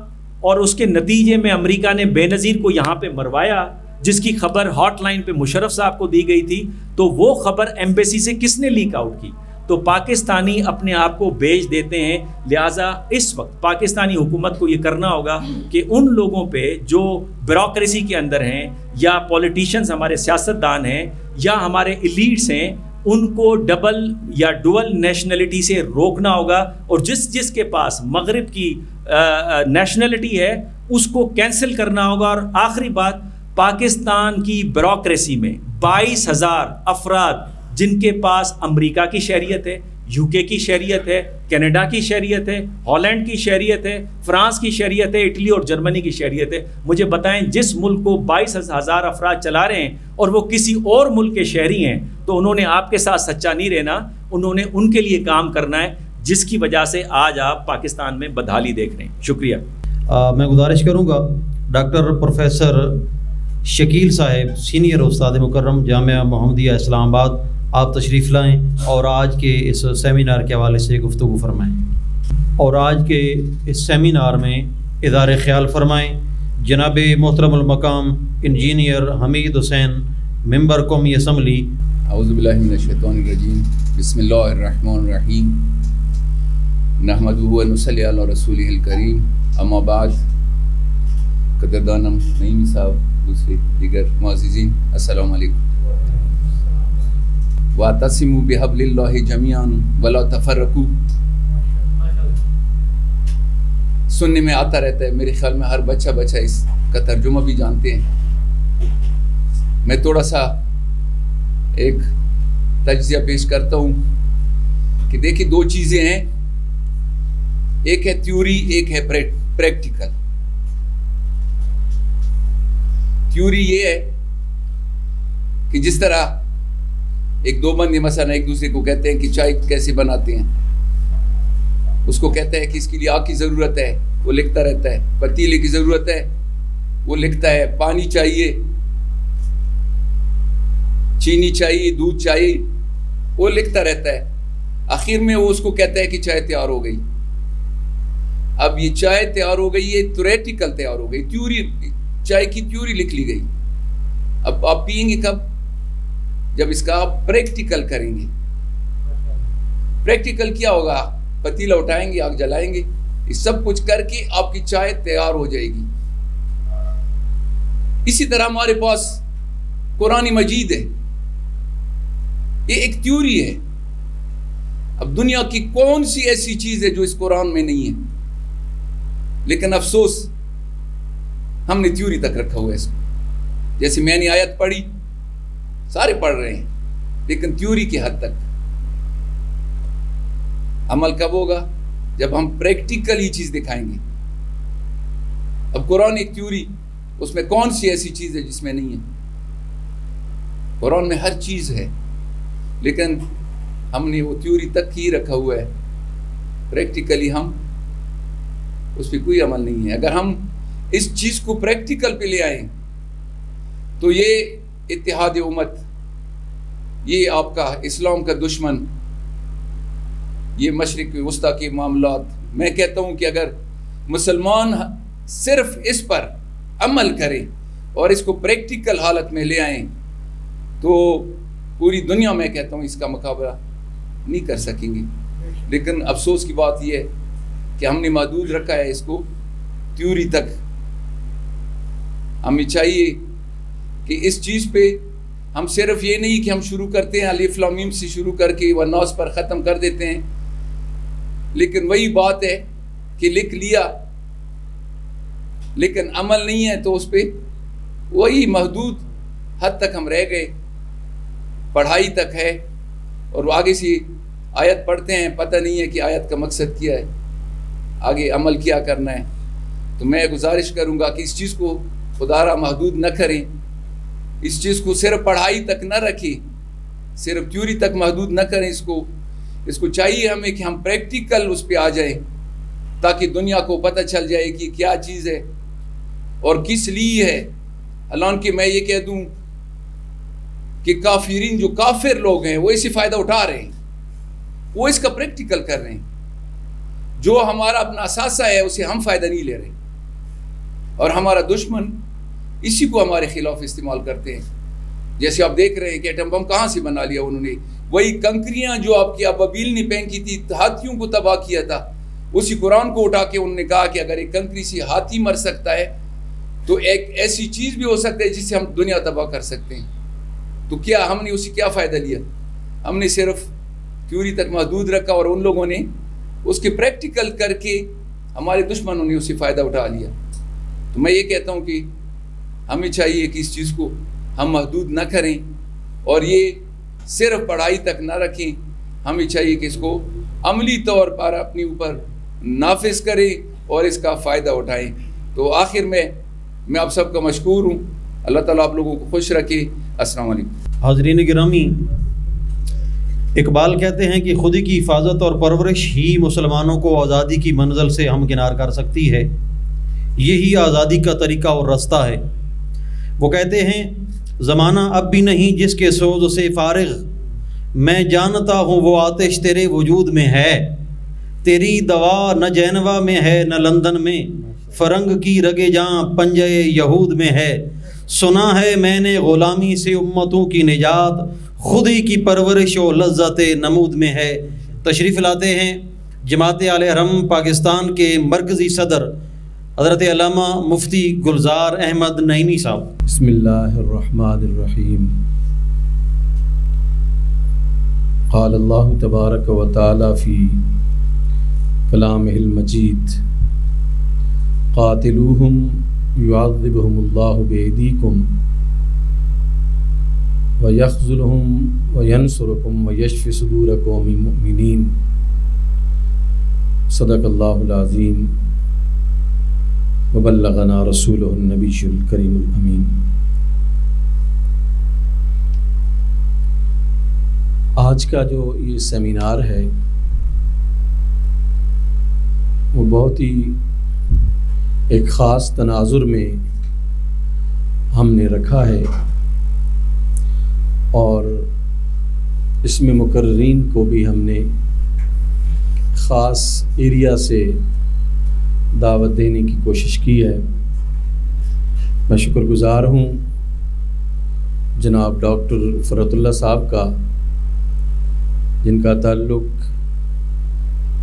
اور اس کے نتیجے میں امریکہ نے بے نظیر کو یہاں پہ مروایا، جس کی خبر ہاٹ لائن پہ مشرف صاحب کو دی گئی تھی. تو وہ خبر ایمبیسی سے کس نے لیک آؤٹ کی؟ تو پاکستانی اپنے آپ کو بیچ دیتے ہیں. لہٰذا اس وقت پاکستانی حکومت کو یہ کرنا ہوگا کہ ان لوگوں پہ جو بیوروکریسی کے اندر ہیں، یا پولیٹیشینز ہمارے سیاستدان ہیں، یا ہمارے ایلیٹس ہیں، ان کو ڈبل یا ڈوئل نیشنلٹی سے روکنا ہوگا، اور جس کے پاس مغرب کی نیشنلٹی ہے اس کو کینسل کرنا ہوگا. اور آخری بات، پاکستان کی بیوروکریسی میں 22,000 افراد جن کے پاس امریکہ کی شہریت ہے، یو کے کی شہریت ہے، کینیڈا کی شہریت ہے، ہالینڈ کی شہریت ہے، فرانس کی شہریت ہے، اٹلی اور جرمنی کی شہریت ہے. مجھے بتائیں، جس ملک کو 22,000 افراد چلا رہے ہیں اور وہ کسی اور ملک کے شہری ہیں، تو انہوں نے آپ کے ساتھ سچا نہیں رہنا، انہوں نے ان کے لیے کام کرنا ہے، جس کی وجہ سے آج آپ پاکستان میں بدحالی دیکھ رہے ہیں. شکریہ. میں گزارش کروں گا ڈاکٹر پروفیسر شکیل صاحب، سینئر استاد مکرم جامعہ محمدیہ اسلام آباد، آپ تشریف لائیں اور آج کے اس سیمینار کے حوالے سے گفتگو فرمائیں. اور آج کے اس سیمینار میں اظہار خیال فرمائیں جناب محترم المقام انجینئر حمید حسین، ممبر قومی اسمبلی. اعوذ باللہ من الشیطان الرجیم، بسم اللہ الرحمن الرحیم، نحمدہ و نصلی علی رسولہ الکریم، اما بعد. قدردانم نعیمی صاحب، دوسرے دیگر معززین، السلام علیکم. وَاعْتَصِمُوا بِحَبْلِ اللَّهِ جَمِيعًا وَلَا تَفَرَّقُوا. سننے میں آتا رہتا ہے، میرے خیال میں ہر بچہ اس کا ترجمہ بھی جانتے ہیں. میں تھوڑا سا ایک تجزیہ پیش کرتا ہوں کہ دیکھیں 2 چیزیں ہیں، ایک ہے تھیوری، ایک ہے پریکٹیکل. تھیوری یہ ہے کہ جس طرح ایک 2 بندے مثلا ایک دوسرے کو کہتے ہیں کہ چائے کیسے بناتے ہیں، اس کو کہتا ہے کہ اس کے لیے آگ کی ضرورت ہے، وہ لکھتا رہتا ہے. پتیلے کی ضرورت ہے، وہ لکھتا ہے. پانی چاہیے، چینی چاہیے، دودھ چاہیے، وہ لکھتا رہتا ہے. آخر میں وہ اس کو کہتا ہے کہ چائے تیار ہو گئی. اب یہ چائے تیار ہو گئی، یہ تھیوریٹیکل تیار ہو گئی، تھیوری، چائے کی تھیوری لکھ لی گئی. اب آپ پئیں گے کب؟ جب اس کا آپ پریکٹیکل کریں گے. پریکٹیکل کیا ہوگا؟ پتیلا اٹھائیں گے, آگ جلائیں گے, یہ سب کچھ کر کے آپ کی چائے تیار ہو جائے گی. اسی طرح ہمارے پاس قرآن مجید ہے, یہ ایک تھیوری ہے. اب دنیا کی کون سی ایسی چیز ہے جو اس قرآن میں نہیں ہے؟ لیکن افسوس ہم نے تھیوری تک رکھا ہوا ہے اس کو. جیسے میں نے آیت پڑھی, سارے پڑھ رہے ہیں, لیکن تھیوری کی حد تک. عمل کب ہوگا؟ جب ہم پریکٹیکل ہی چیز دکھائیں گے. اب قرآن ایک تھیوری, اس میں کون سی ایسی چیز ہے جس میں نہیں ہے؟ قرآن میں ہر چیز ہے, لیکن ہم نے وہ تھیوری تک ہی رکھا ہوا ہے. پریکٹیکلی ہم اس پہ کوئی عمل نہیں ہے. اگر ہم اس چیز کو پریکٹیکل پہ لے آئیں تو یہ اتحاد امت, یہ آپ کا اسلام کا دشمن, یہ مشرق وسطیٰ کے معاملات, میں کہتا ہوں کہ اگر مسلمان صرف اس پر عمل کریں اور اس کو پریکٹیکل حالت میں لے آئیں تو پوری دنیا میں کہتا ہوں اس کا مقابلہ نہیں کر سکیں گے. لیکن افسوس کی بات یہ ہے کہ ہم نے محدود رکھا ہے اس کو تھیوری تک. ہمیں چاہیے کہ اس چیز پہ ہم صرف یہ نہیں کہ ہم شروع کرتے ہیں الف لام میم سے شروع کر کے والناس پر ختم کر دیتے ہیں, لیکن وہی بات ہے کہ لکھ لیا لیکن عمل نہیں ہے تو اس پہ وہی محدود حد تک ہم رہ گئے. پڑھائی تک ہے اور آگے سے آیت پڑھتے ہیں, پتہ نہیں ہے کہ آیت کا مقصد کیا ہے, آگے عمل کیا کرنا ہے. تو میں گزارش کروں گا کہ اس چیز کو خدا را محدود نہ کریں, اس چیز کو صرف پڑھائی تک نہ رکھیں, صرف تھیوری تک محدود نہ کریں. اس کو چاہیے ہمیں کہ ہم پریکٹیکل اس پہ آ جائیں تاکہ دنیا کو پتہ چل جائے کہ کیا چیز ہے اور کس لیے ہے. حالانکہ کہ میں یہ کہہ دوں کہ کافرین, جو کافر لوگ ہیں, وہ اسے فائدہ اٹھا رہے ہیں, وہ اس کا پریکٹیکل کر رہے ہیں. جو ہمارا اپنا اثاثہ ہے اسے ہم فائدہ نہیں لے رہے, اور ہمارا دشمن اسی کو ہمارے خلاف استعمال کرتے ہیں. جیسے آپ دیکھ رہے ہیں کہ ایٹم بم کہاں سے بنا لیا انہوں نے, وہی کنکریاں جو آپ کی ابابیل نے پھینکی تھی, ہاتھیوں کو تباہ کیا تھا, اسی قرآن کو اٹھا کے انہوں نے کہا کہ اگر ایک کنکری سے ہاتھی مر سکتا ہے تو ایک ایسی چیز بھی ہو سکتا ہے جس سے ہم دنیا تباہ کر سکتے ہیں. تو کیا ہم نے اسی کیا فائدہ لیا؟ ہم نے صرف تھیوری تک محدود رکھا اور ان لوگوں نے اس کے پریکٹیکل کر کے ہمارے دشمنوں نے اسے فائدہ اٹھا لیا. تو میں یہ کہتا ہوں کہ ہمیں چاہیے کہ اس چیز کو ہم محدود نہ کریں اور یہ صرف پڑھائی تک نہ رکھیں. ہمیں چاہیے کہ اس کو عملی طور پر اپنے اوپر نافذ کریں اور اس کا فائدہ اٹھائیں. تو آخر میں آپ سب کا مشکور ہوں. اللہ تعالیٰ آپ لوگوں کو خوش رکھے. السلام علیکم. حاضرین گرامی, اقبال کہتے ہیں کہ خودی کی حفاظت اور پرورش ہی مسلمانوں کو آزادی کی منزل سے ہمکنار کر سکتی ہے. یہی آزادی کا طریقہ اور راستہ ہے. وہ کہتے ہیں زمانہ اب بھی نہیں جس کے سوز سے فارغ, میں جانتا ہوں وہ آتش تیرے وجود میں ہے. تیری دوا نہ جینوا میں ہے نہ لندن میں, فرنگ کی رگے جاں پنجے یہود میں ہے. سنا ہے میں نے غلامی سے امتوں کی نجات, خودی کی پرورش و لذت نمود میں ہے. تشریف لاتے ہیں جماعت اہل حرم پاکستان کے مرکزی صدر حضرت علامہ مفتی گلزار احمد نعیمی صاحب. بسم اللہ الرحمن الرحیم. قال اللہ تبارک و تعالی فی کلامہ المجید قاتلوہم یعذبہم اللہ بایدیکم ویخذلہم وینصرکم ویشفی صدور قوم مؤمنین. صدق اللہ العظیم وبلغنا رسولہ النبی الکریم الامین. آج کا جو یہ سیمینار ہے وہ بہت ہی ایک خاص تناظر میں ہم نے رکھا ہے, اور اس میں مقررین کو بھی ہم نے خاص ایریا سے دعوت دینے کی کوشش کی ہے. میں شکر گزار ہوں جناب ڈاکٹر فرحت اللہ صاحب کا، جن کا تعلق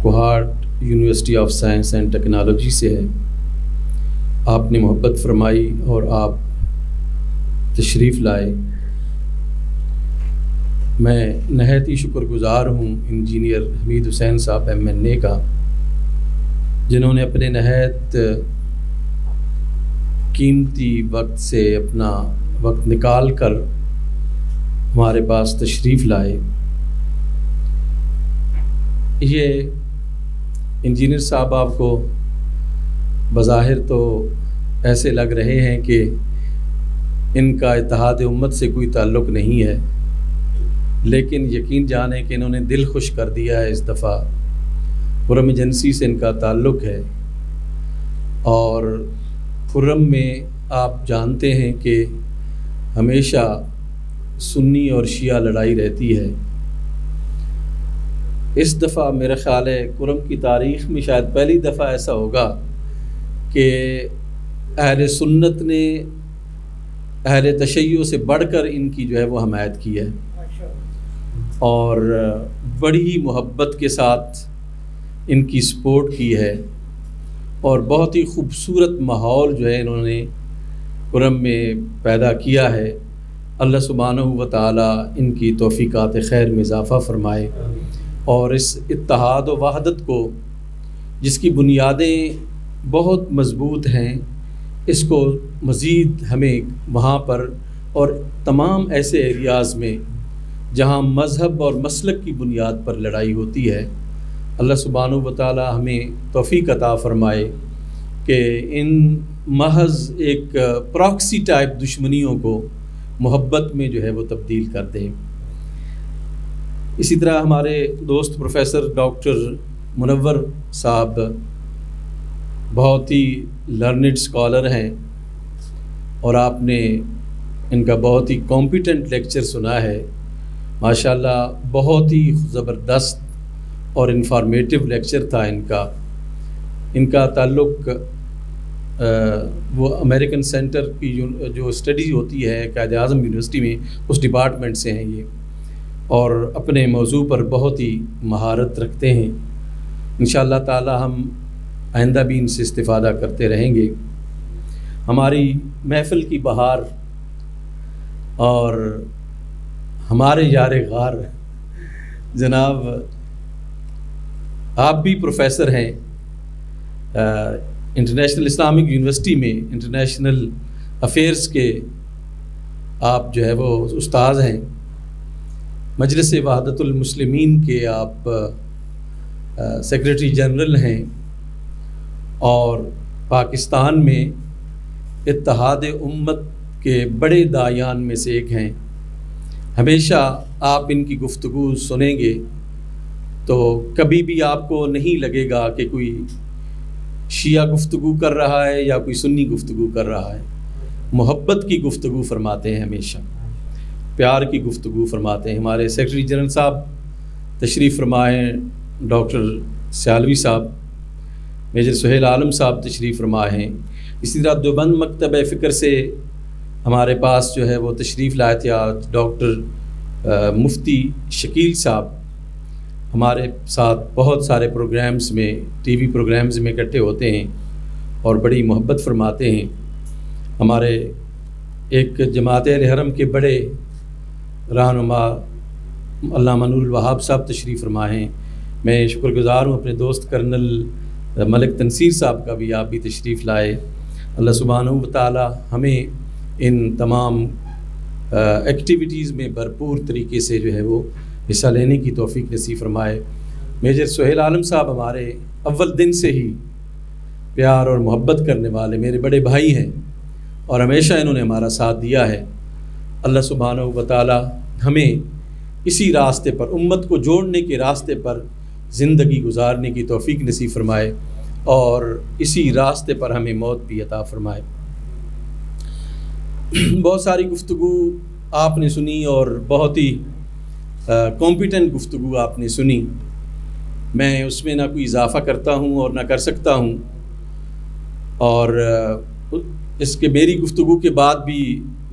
Kohat university of science and technology سے ہے، آپ نے محبت فرمائی اور آپ تشریف لائے۔ میں نہایت ہی شکر گزار ہوں انجینئر حمید حسین صاحب MNA کا، جنہوں نے اپنے نہایت قیمتی وقت سے اپنا وقت نکال کر ہمارے پاس تشریف لائے۔ یہ انجینئر صاحب آپ کو بظاہر تو ایسے لگ رہے ہیں کہ ان کا اتحاد امت سے کوئی تعلق نہیں ہے، لیکن یقین جانیں کہ انہوں نے دل خوش کر دیا ہے۔ اس دفعہ خرم ایجنسی سے ان کا تعلق ہے، اور خرم میں آپ جانتے ہیں کہ ہمیشہ سنی اور شیعہ لڑائی رہتی ہے۔ اس دفعہ میرا خیال ہے خرم کی تاریخ میں شاید پہلی دفعہ ایسا ہوگا کہ اہل سنت نے اہل تشیع سے بڑھ کر ان کی جو ہے وہ حمایت کی ہے، اور بڑی ہی محبت کے ساتھ ان کی سپورٹ کی ہے، اور بہت ہی خوبصورت ماحول جو ہے انہوں نے خرم میں پیدا کیا ہے۔ اللہ سبحانہ و تعالی ان کی توفیقات خیر میں اضافہ فرمائے، اور اس اتحاد و وحدت کو، جس کی بنیادیں بہت مضبوط ہیں، اس کو مزید ہمیں وہاں پر اور تمام ایسے ایریاز میں جہاں مذہب اور مسلک کی بنیاد پر لڑائی ہوتی ہے، اللہ سبحانہ و تعالی ہمیں توفیق عطا فرمائے کہ ان محض ایک پراکسی ٹائپ دشمنیوں کو محبت میں جو ہے وہ تبدیل کر دیں۔ اسی طرح ہمارے دوست پروفیسر ڈاکٹر منور صاحب بہت ہی لرنڈ اسکالر ہیں، اور آپ نے ان کا بہت ہی کمپیٹنٹ لیکچر سنا ہے، ماشاءاللہ بہت ہی زبردست اور انفارمیٹیو لیکچر تھا ان کا تعلق وہ امریکن سینٹر کی جو اسٹڈی ہوتی ہے قائد اعظم یونیورسٹی میں، اس ڈپارٹمنٹ سے ہیں یہ، اور اپنے موضوع پر بہت ہی مہارت رکھتے ہیں۔ انشاءاللہ تعالی ہم آئندہ بھی ان سے استفادہ کرتے رہیں گے۔ ہماری محفل کی بہار اور ہمارے یار غار جناب، آپ بھی پروفیسر ہیں انٹرنیشنل اسلامک یونیورسٹی میں، انٹرنیشنل افیئرس کے آپ جو ہے وہ استاذ ہیں، مجلس وحدت المسلمین کے آپ سیکریٹری جنرل ہیں، اور پاکستان میں اتحاد امت کے بڑے داعیان میں سے ایک ہیں۔ ہمیشہ آپ ان کی گفتگو سنیں گے تو کبھی بھی آپ کو نہیں لگے گا کہ کوئی شیعہ گفتگو کر رہا ہے یا کوئی سنی گفتگو کر رہا ہے۔ محبت کی گفتگو فرماتے ہیں، ہمیشہ پیار کی گفتگو فرماتے ہیں۔ ہمارے سیکریٹری جنرل صاحب تشریف فرمائے، ڈاکٹر سیالوی صاحب، میجر سہیل عالم صاحب تشریف فرمائے ہیں۔ اسی طرح دیوبند مکتبہ فکر سے ہمارے پاس جو ہے وہ تشریف لائے تھے ڈاکٹر مفتی شکیل صاحب، ہمارے ساتھ بہت سارے پروگرامز میں، ٹی وی پروگرامز میں اکٹھے ہوتے ہیں اور بڑی محبت فرماتے ہیں۔ ہمارے ایک جماعت اہل حرم کے بڑے رہنما علامہ نور الوہاب صاحب تشریف فرمائے ہیں۔ میں شکر گزار ہوں اپنے دوست کرنل ملک تنصیر صاحب کا بھی، آپ بھی تشریف لائے۔ اللہ سبحانہ و تعالی ہمیں ان تمام ایکٹیویٹیز میں بھرپور طریقے سے جو ہے وہ حصہ لینے کی توفیق نصیب فرمائے۔ میجر سہیل عالم صاحب ہمارے اول دن سے ہی پیار اور محبت کرنے والے میرے بڑے بھائی ہیں، اور ہمیشہ انہوں نے ہمارا ساتھ دیا ہے۔ اللہ سبحانہ و تعالی ہمیں اسی راستے پر، امت کو جوڑنے کے راستے پر زندگی گزارنے کی توفیق نصیب فرمائے، اور اسی راستے پر ہمیں موت بھی عطا فرمائے۔ بہت ساری گفتگو آپ نے سنی، اور بہت ہی کمپیٹنٹ گفتگو آپ نے سنی۔ میں اس میں نہ کوئی اضافہ کرتا ہوں اور نہ کر سکتا ہوں، اور اس کے میری گفتگو کے بعد بھی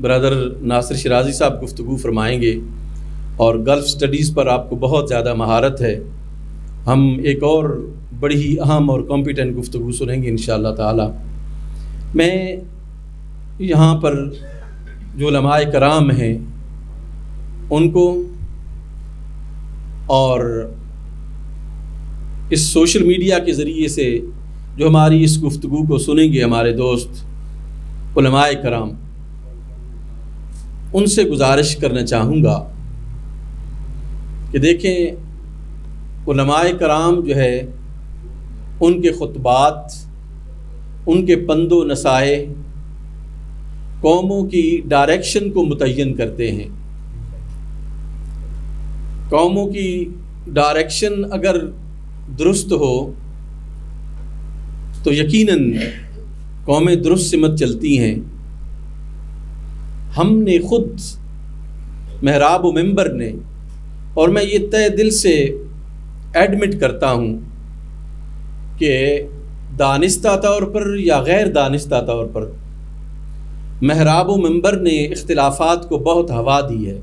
برادر ناصر شرازی صاحب گفتگو فرمائیں گے اور گلف سٹڈیز پر آپ کو بہت زیادہ مہارت ہے. ہم ایک اور بڑی ہی اہم اور کمپیٹنٹ گفتگو سنیں گے انشاءاللہ تعالی. میں یہاں پر جو علماء کرام ہیں ان کو اور اس سوشل میڈیا کے ذریعے سے جو ہماری اس گفتگو کو سنیں گے ہمارے دوست علماء کرام، ان سے گزارش کرنا چاہوں گا کہ دیکھیں علماء کرام جو ہے ان کے خطبات، ان کے پند و نصائح قوموں کی ڈائریکشن کو متعین کرتے ہیں. قوموں کی ڈائریکشن اگر درست ہو تو یقیناً قومیں درست سمت چلتی ہیں. ہم نے خود محراب و منبر نے، اور میں یہ تہ دل سے ایڈمٹ کرتا ہوں کہ دانستہ طور پر یا غیر دانستہ طور پر محراب و منبر نے اختلافات کو بہت ہوا دی ہے،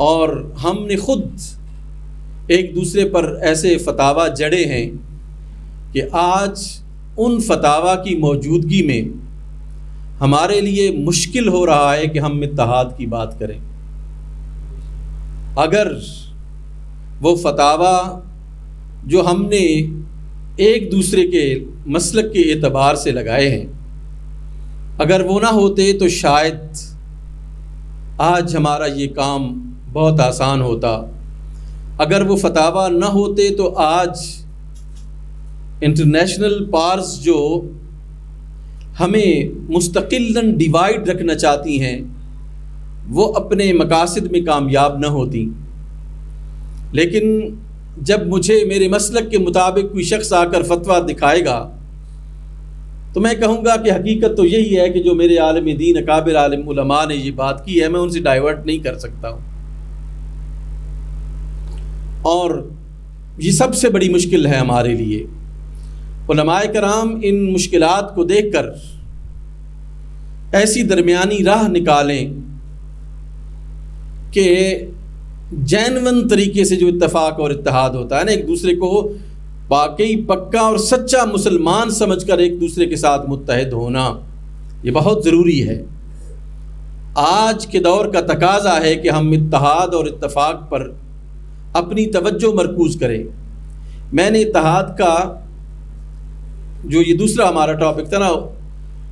اور ہم نے خود ایک دوسرے پر ایسے فتاویٰ جڑے ہیں کہ آج ان فتاویٰ کی موجودگی میں ہمارے لیے مشکل ہو رہا ہے کہ ہم اتحاد کی بات کریں. اگر وہ فتاویٰ جو ہم نے ایک دوسرے کے مسلک کے اعتبار سے لگائے ہیں، اگر وہ نہ ہوتے تو شاید آج ہمارا یہ کام بہت آسان ہوتا. اگر وہ فتاویٰ نہ ہوتے تو آج انٹرنیشنل پاورز جو ہمیں مستقلاً ڈیوائیڈ رکھنا چاہتی ہیں وہ اپنے مقاصد میں کامیاب نہ ہوتی. لیکن جب مجھے میرے مسلک کے مطابق کوئی شخص آ کر فتویٰ دکھائے گا تو میں کہوں گا کہ حقیقت تو یہی ہے کہ جو میرے عالم دین اکابر عالم علماء نے یہ بات کی ہے میں ان سے ڈائیورٹ نہیں کر سکتا ہوں. اور یہ سب سے بڑی مشکل ہے ہمارے لیے. علماء کرام ان مشکلات کو دیکھ کر ایسی درمیانی راہ نکالیں کہ جینون طریقے سے جو اتفاق اور اتحاد ہوتا ہے نا، ایک دوسرے کو واقعی پکا اور سچا مسلمان سمجھ کر ایک دوسرے کے ساتھ متحد ہونا، یہ بہت ضروری ہے. آج کے دور کا تقاضا ہے کہ ہم اتحاد اور اتفاق پر اپنی توجہ مرکوز کریں. میں نے اتحاد کا جو یہ دوسرا ہمارا ٹاپک تھا نا،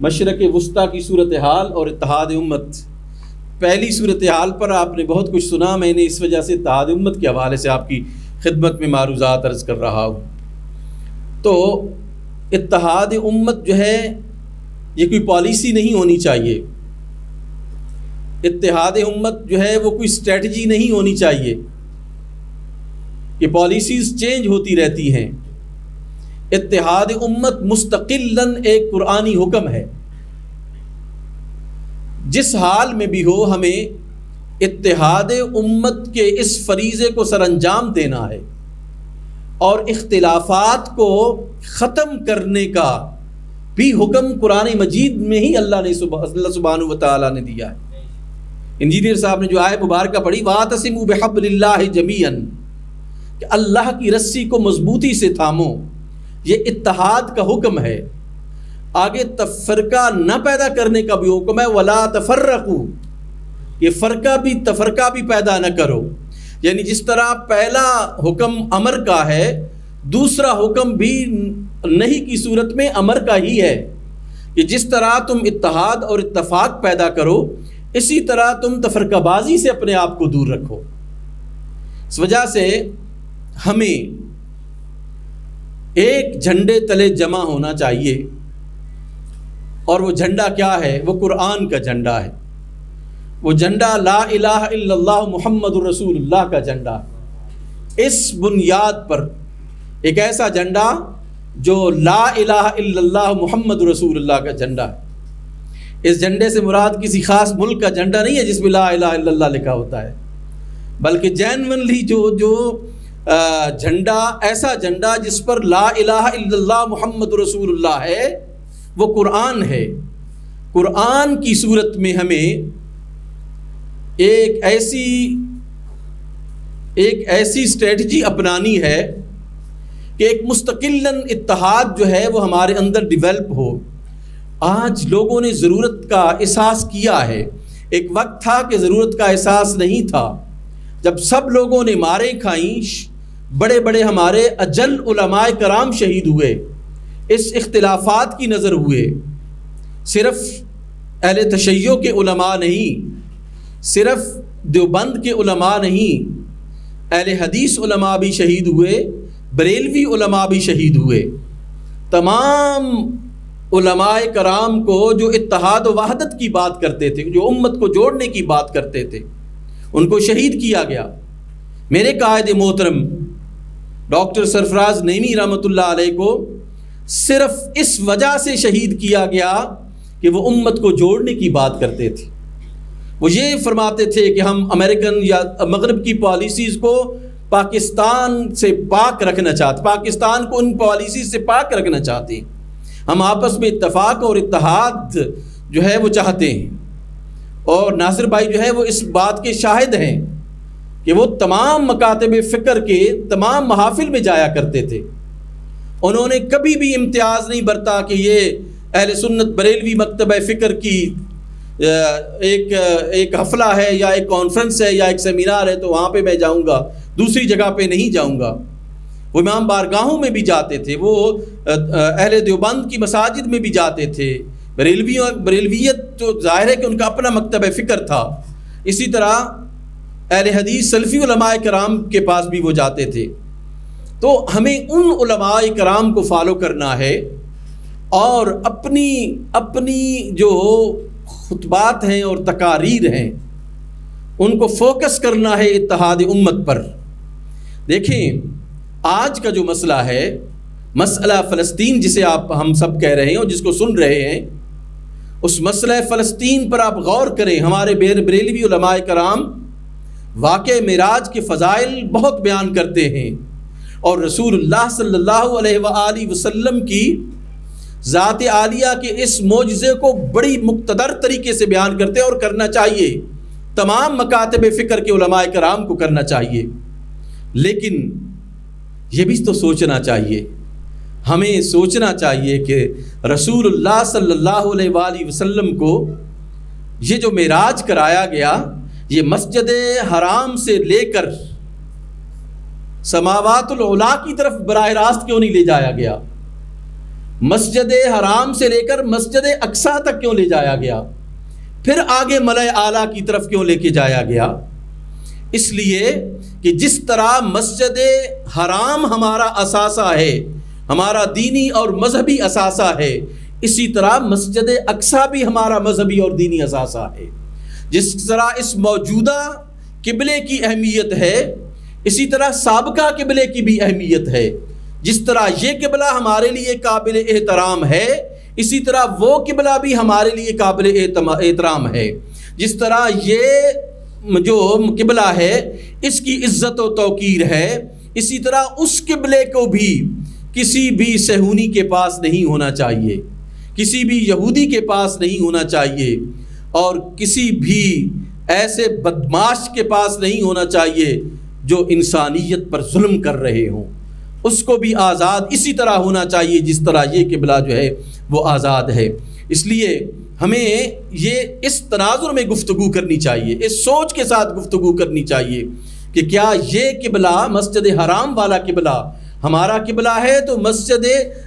مشرق وسطیٰ کی صورتحال اور اتحاد امت، پہلی صورتحال پر آپ نے بہت کچھ سنا. میں نے اس وجہ سے اتحاد امت کے حوالے سے آپ کی خدمت میں معروضات عرض کر رہا ہوں. تو اتحاد امت جو ہے یہ کوئی پالیسی نہیں ہونی چاہیے. اتحاد امت جو ہے وہ کوئی اسٹریٹجی نہیں ہونی چاہیے کہ پالیسیز چینج ہوتی رہتی ہیں. اتحاد امت مستقلاً ایک قرآنی حکم ہے. جس حال میں بھی ہو ہمیں اتحاد امت کے اس فریضے کو سر انجام دینا ہے اور اختلافات کو ختم کرنے کا بھی حکم قرآن مجید میں ہی اللہ سبحانہ و تعالیٰ نے دیا ہے. انجینئر صاحب نے جو آیت مبارکہ پڑھی وَاعْتَصِمُوا بِحَبْلِ اللَّهِ جَمِيعًا، کہ اللہ کی رسی کو مضبوطی سے تھامو، یہ اتحاد کا حکم ہے. آگے تفرقہ نہ پیدا کرنے کا بھی حکم ہے وَلَا تَفَرَّقُوا، یہ فرقہ بھی تفرقہ بھی پیدا نہ کرو. یعنی جس طرح پہلا حکم امر کا ہے، دوسرا حکم بھی نہیں کی صورت میں امر کا ہی ہے کہ جس طرح تم اتحاد اور اتفاق پیدا کرو اسی طرح تم تفرقہ بازی سے اپنے آپ کو دور رکھو. اس وجہ سے ہمیں ایک جھنڈے تلے جمع ہونا چاہیے، اور وہ جھنڈا کیا ہے؟ وہ قرآن کا جھنڈا ہے. وہ جھنڈا لا الہ الا اللہ محمد رسول اللہ کا جھنڈا. اس بنیاد پر ایک ایسا جھنڈا جو لا الہ الا اللہ محمد رسول اللہ کا جھنڈا ہے. اس جھنڈے سے مراد کسی خاص ملک کا جھنڈا نہیں ہے جس میں لا الہ الا اللہ لکھا ہوتا ہے، بلکہ جینونلی جو جھنڈا، ایسا جھنڈا جس پر لا الہ الا اللہ محمد رسول اللہ ہے، وہ قرآن ہے. قرآن کی صورت میں ہمیں ایک ایسی اسٹریٹجی اپنانی ہے کہ ایک مستقلاً اتحاد جو ہے وہ ہمارے اندر ڈیولپ ہو. آج لوگوں نے ضرورت کا احساس کیا ہے. ایک وقت تھا کہ ضرورت کا احساس نہیں تھا، جب سب لوگوں نے ماریں کھائیں، بڑے بڑے ہمارے اجل علماء کرام شہید ہوئے، اس اختلافات کی نظر ہوئے. صرف اہل تشیع کے علماء نہیں، صرف دیوبند کے علماء نہیں، اہل حدیث علماء بھی شہید ہوئے، بریلوی علماء بھی شہید ہوئے. تمام علماء کرام کو جو اتحاد و وحدت کی بات کرتے تھے، جو امت کو جوڑنے کی بات کرتے تھے، ان کو شہید کیا گیا. میرے قائد محترم ڈاکٹر سرفراز نعیمی رحمۃ اللہ علیہ کو صرف اس وجہ سے شہید کیا گیا کہ وہ امت کو جوڑنے کی بات کرتے تھے. وہ یہ فرماتے تھے کہ ہم امریکن یا مغرب کی پالیسیز کو پاکستان سے پاک رکھنا چاہتے، پاکستان کو ان پالیسیز سے پاک رکھنا چاہتے ہیں. ہم آپس میں اتفاق اور اتحاد جو ہے وہ چاہتے ہیں. اور ناصر بھائی جو ہے وہ اس بات کے شاہد ہیں کہ وہ تمام مکاتب فکر کے تمام محافل میں جایا کرتے تھے. انہوں نے کبھی بھی امتیاز نہیں برتا کہ یہ اہل سنت بریلوی مکتبہ فکر کی ایک حفلہ ہے یا ایک کانفرنس ہے یا ایک سیمینار ہے تو وہاں پہ میں جاؤں گا، دوسری جگہ پہ نہیں جاؤں گا. وہ امام بارگاہوں میں بھی جاتے تھے، وہ اہل دیوبند کی مساجد میں بھی جاتے تھے. بریلویت تو ظاہر ہے کہ ان کا اپنا مکتبہ فکر تھا. اسی طرح اہل حدیث سلفی علماء کرام کے پاس بھی وہ جاتے تھے. تو ہمیں ان علماء کرام کو فالو کرنا ہے اور اپنی جو خطبات ہیں اور تقاریر ہیں ان کو فوکس کرنا ہے اتحاد امت پر. دیکھیں آج کا جو مسئلہ ہے، مسئلہ فلسطین جسے ہم سب کہہ رہے ہیں اور جس کو سن رہے ہیں، اس مسئلہ فلسطین پر آپ غور کریں. ہمارے بریلوی علماء کرام واقع معراج کے فضائل بہت بیان کرتے ہیں اور رسول اللہ صلی اللہ علیہ وآلہ وسلم کی ذات عالیہ کے اس معجزے کو بڑی مقتدر طریقے سے بیان کرتے ہیں اور کرنا چاہیے. تمام مکاتب فکر کے علماء کرام کو کرنا چاہیے. لیکن یہ بھی تو سوچنا چاہیے، ہمیں سوچنا چاہیے کہ رسول اللہ صلی اللہ علیہ وآلہ وسلم کو یہ جو معراج کرایا گیا، یہ مسجد حرام سے لے کر سماوات العلا کی طرف براہ راست کیوں نہیں لے جایا گیا؟ مسجد حرام سے لے کر مسجد اقصیٰ تک کیوں لے جایا گیا؟ پھر آگے ملأ اعلیٰ کی طرف کیوں لے کے جایا گیا؟ اس لیے کہ جس طرح مسجد حرام ہمارا اثاثہ ہے، ہمارا دینی اور مذہبی اثاثہ ہے، اسی طرح مسجد اقصیٰ بھی ہمارا مذہبی اور دینی اثاثہ ہے. جس طرح اس موجودہ قبلے کی اہمیت ہے، اسی طرح سابقہ قبلے کی بھی اہمیت ہے. جس طرح یہ قبلہ ہمارے لیے قابل احترام ہے، اسی طرح وہ قبلہ بھی ہمارے لیے قابل احترام ہے. جس طرح یہ جو قبلہ ہے اس کی عزت و توقیر ہے، اسی طرح اس قبلے کو بھی کسی بھی صہیونی کے پاس نہیں ہونا چاہیے، کسی بھی یہودی کے پاس نہیں ہونا چاہیے، اور کسی بھی ایسے بدماش کے پاس نہیں ہونا چاہیے جو انسانیت پر ظلم کر رہے ہوں. اس کو بھی آزاد اسی طرح ہونا چاہیے جس طرح یہ قبلہ جو ہے وہ آزاد ہے. اس لیے ہمیں یہ اس تناظر میں گفتگو کرنی چاہیے، اس سوچ کے ساتھ گفتگو کرنی چاہیے کہ کیا یہ قبلہ مسجد حرام والا قبلہ ہمارا قبلہ ہے تو مسجد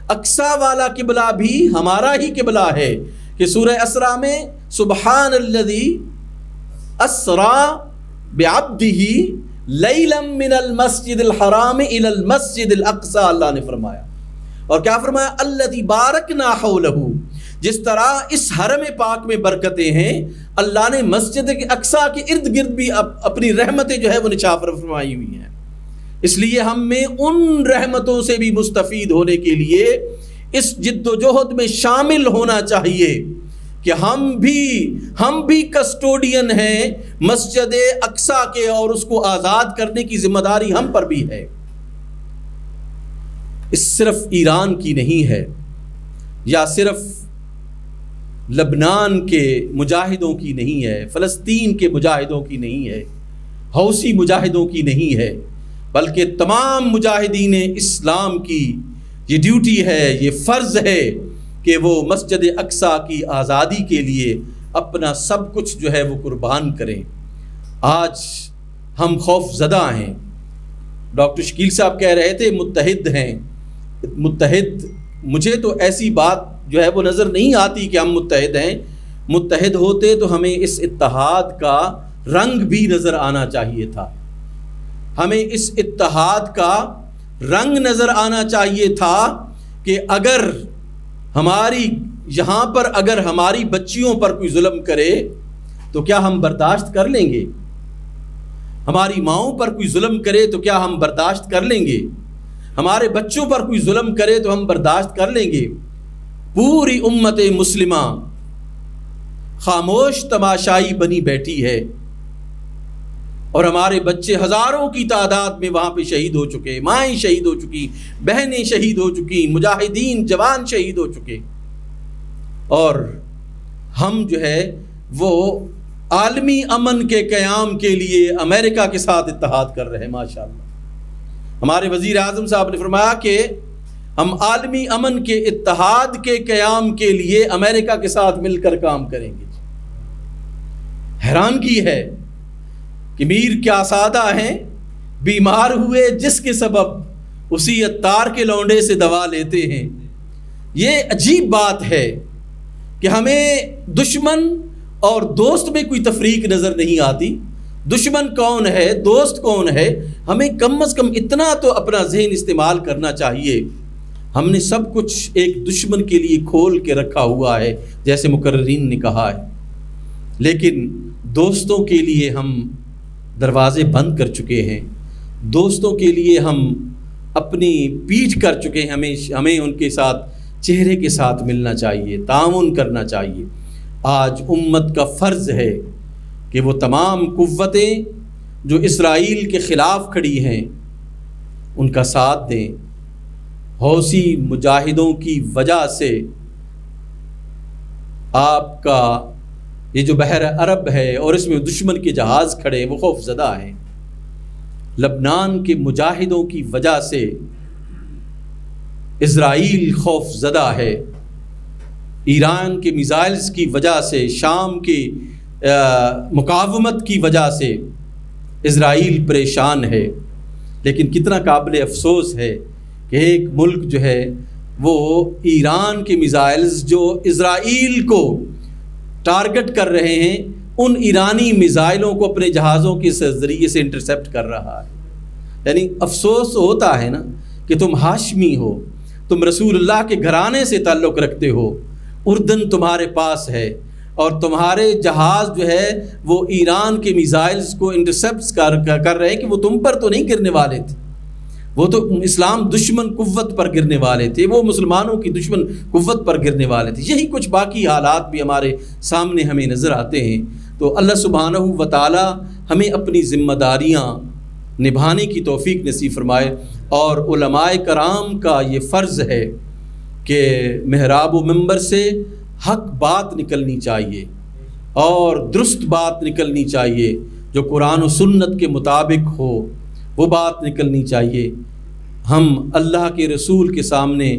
اقصیٰ والا قبلہ بھی ہمارا ہی قبلہ ہے. کہ سورہ اسراء میں سبحان الذی اسرا بعبدہ لیلا من المسجد الحرام الى المسجد الاقصی، اللہ نے فرمایا. اور کیا فرمایا؟ الذی بارکنا حولہ، جس طرح اس حرم پاک میں برکتیں ہیں، اللہ نے مسجد اقصیٰ کے ارد گرد بھی اپنی رحمتیں جو ہے وہ نچھاور فرمائی ہوئی ہیں. اس لیے ہم میں ان رحمتوں سے بھی مستفید ہونے کے لیے اس جد و جہد میں شامل ہونا چاہیے کہ ہم بھی کسٹوڈین ہیں مسجد اقصیٰ کے، اور اس کو آزاد کرنے کی ذمہ داری ہم پر بھی ہے. اس صرف ایران کی نہیں ہے یا صرف لبنان کے مجاہدوں کی نہیں ہے، فلسطین کے مجاہدوں کی نہیں ہے، حوثی مجاہدوں کی نہیں ہے، بلکہ تمام مجاہدین اسلام کی یہ ڈیوٹی ہے، یہ فرض ہے کہ وہ مسجد اقصیٰ کی آزادی کے لیے اپنا سب کچھ جو ہے وہ قربان کریں۔ آج ہم خوف زدہ ہیں۔ ڈاکٹر شکیل صاحب کہہ رہے تھے متحد ہیں، متحد، مجھے تو ایسی بات جو ہے وہ نظر نہیں آتی کہ ہم متحد ہیں۔ متحد ہوتے تو ہمیں اس اتحاد کا رنگ بھی نظر آنا چاہیے تھا، ہمیں اس اتحاد کا رنگ نظر آنا چاہیے تھا کہ اگر ہماری یہاں پر اگر ہماری بچیوں پر کوئی ظلم کرے تو کیا ہم برداشت کر لیں گے؟ ہماری ماؤں پر کوئی ظلم کرے تو کیا ہم برداشت کر لیں گے؟ ہمارے بچوں پر کوئی ظلم کرے تو ہم برداشت کر لیں گے؟ پوری امت مسلمہ خاموش تماشائی بنی بیٹھی ہے، اور ہمارے بچے ہزاروں کی تعداد میں وہاں پہ شہید ہو چکے، مائیں شہید ہو چکی، بہنیں شہید ہو چکی، مجاہدین جوان شہید ہو چکے، اور ہم جو ہے وہ عالمی امن کے قیام کے لیے امریکہ کے ساتھ اتحاد کر رہے ہیں۔ ماشاءاللہ ہمارے وزیر اعظم صاحب نے فرمایا کہ ہم عالمی امن کے اتحاد کے قیام کے لیے امریکہ کے ساتھ مل کر کام کریں گے۔ حیرانگی ہے کہ میر کیا سادہ ہیں، بیمار ہوئے جس کے سبب اسی عطار کے لونڈے سے دوا لیتے ہیں۔ یہ عجیب بات ہے کہ ہمیں دشمن اور دوست میں کوئی تفریق نظر نہیں آتی۔ دشمن کون ہے، دوست کون ہے، ہمیں کم از کم اتنا تو اپنا ذہن استعمال کرنا چاہیے۔ ہم نے سب کچھ ایک دشمن کے لیے کھول کے رکھا ہوا ہے جیسے مقررین نے کہا ہے، لیکن دوستوں کے لیے ہم دروازے بند کر چکے ہیں، دوستوں کے لیے ہم اپنی پیٹھ کر چکے ہیں۔ ہمیں ان کے ساتھ چہرے کے ساتھ ملنا چاہیے، تعاون کرنا چاہیے۔ آج امت کا فرض ہے کہ وہ تمام قوتیں جو اسرائیل کے خلاف کھڑی ہیں ان کا ساتھ دیں۔ حوثی مجاہدوں کی وجہ سے آپ کا یہ جو بحر عرب ہے اور اس میں دشمن کے جہاز کھڑے وہ خوف زدہ ہیں۔ لبنان کے مجاہدوں کی وجہ سے اسرائیل خوف زدہ ہے، ایران کے میزائلز کی وجہ سے، شام کی مقاومت کی وجہ سے اسرائیل پریشان ہے۔ لیکن کتنا قابل افسوس ہے کہ ایک ملک جو ہے وہ ایران کے میزائلز جو اسرائیل کو ٹارگٹ کر رہے ہیں ان ایرانی میزائلوں کو اپنے جہازوں کے ذریعے سے انٹرسیپٹ کر رہا ہے۔ یعنی افسوس ہوتا ہے نا کہ تم ہاشمی ہو، تم رسول اللہ کے گھرانے سے تعلق رکھتے ہو، اردن تمہارے پاس ہے اور تمہارے جہاز جو ہے وہ ایران کے میزائلز کو انٹرسیپٹ کر رہے ہیں کہ وہ تم پر تو نہیں گرنے والے تھے، وہ تو اسلام دشمن قوت پر گرنے والے تھے، وہ مسلمانوں کی دشمن قوت پر گرنے والے تھے۔ یہی کچھ باقی حالات بھی ہمارے سامنے ہمیں نظر آتے ہیں۔ تو اللہ سبحانہ و تعالی ہمیں اپنی ذمہ داریاں نبھانے کی توفیق نصیب فرمائے، اور علماء کرام کا یہ فرض ہے کہ محراب و منبر سے حق بات نکلنی چاہیے اور درست بات نکلنی چاہیے، جو قرآن و سنت کے مطابق ہو وہ بات نکلنی چاہیے۔ ہم اللہ کے رسول کے سامنے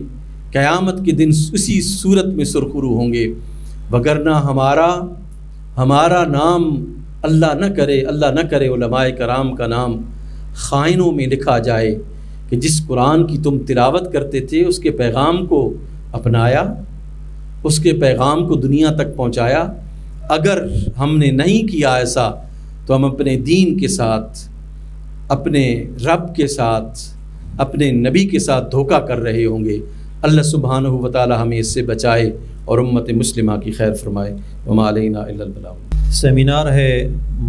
قیامت کے دن اسی صورت میں سرخرو ہوں گے، وگرنہ ہمارا نام اللہ نہ کرے علماء کرام کا نام خائنوں میں لکھا جائے کہ جس قرآن کی تم تلاوت کرتے تھے اس کے پیغام کو اپنایا، اس کے پیغام کو دنیا تک پہنچایا۔ اگر ہم نے نہیں کیا ایسا تو ہم اپنے دین کے ساتھ، اپنے رب کے ساتھ، اپنے نبی کے ساتھ دھوکہ کر رہے ہوں گے۔ اللہ سبحانہ و تعالی ہمیں اس سے بچائے اور امت مسلمہ کی خیر فرمائے۔ وما علینا الا البلاغ۔ سیمینار ہے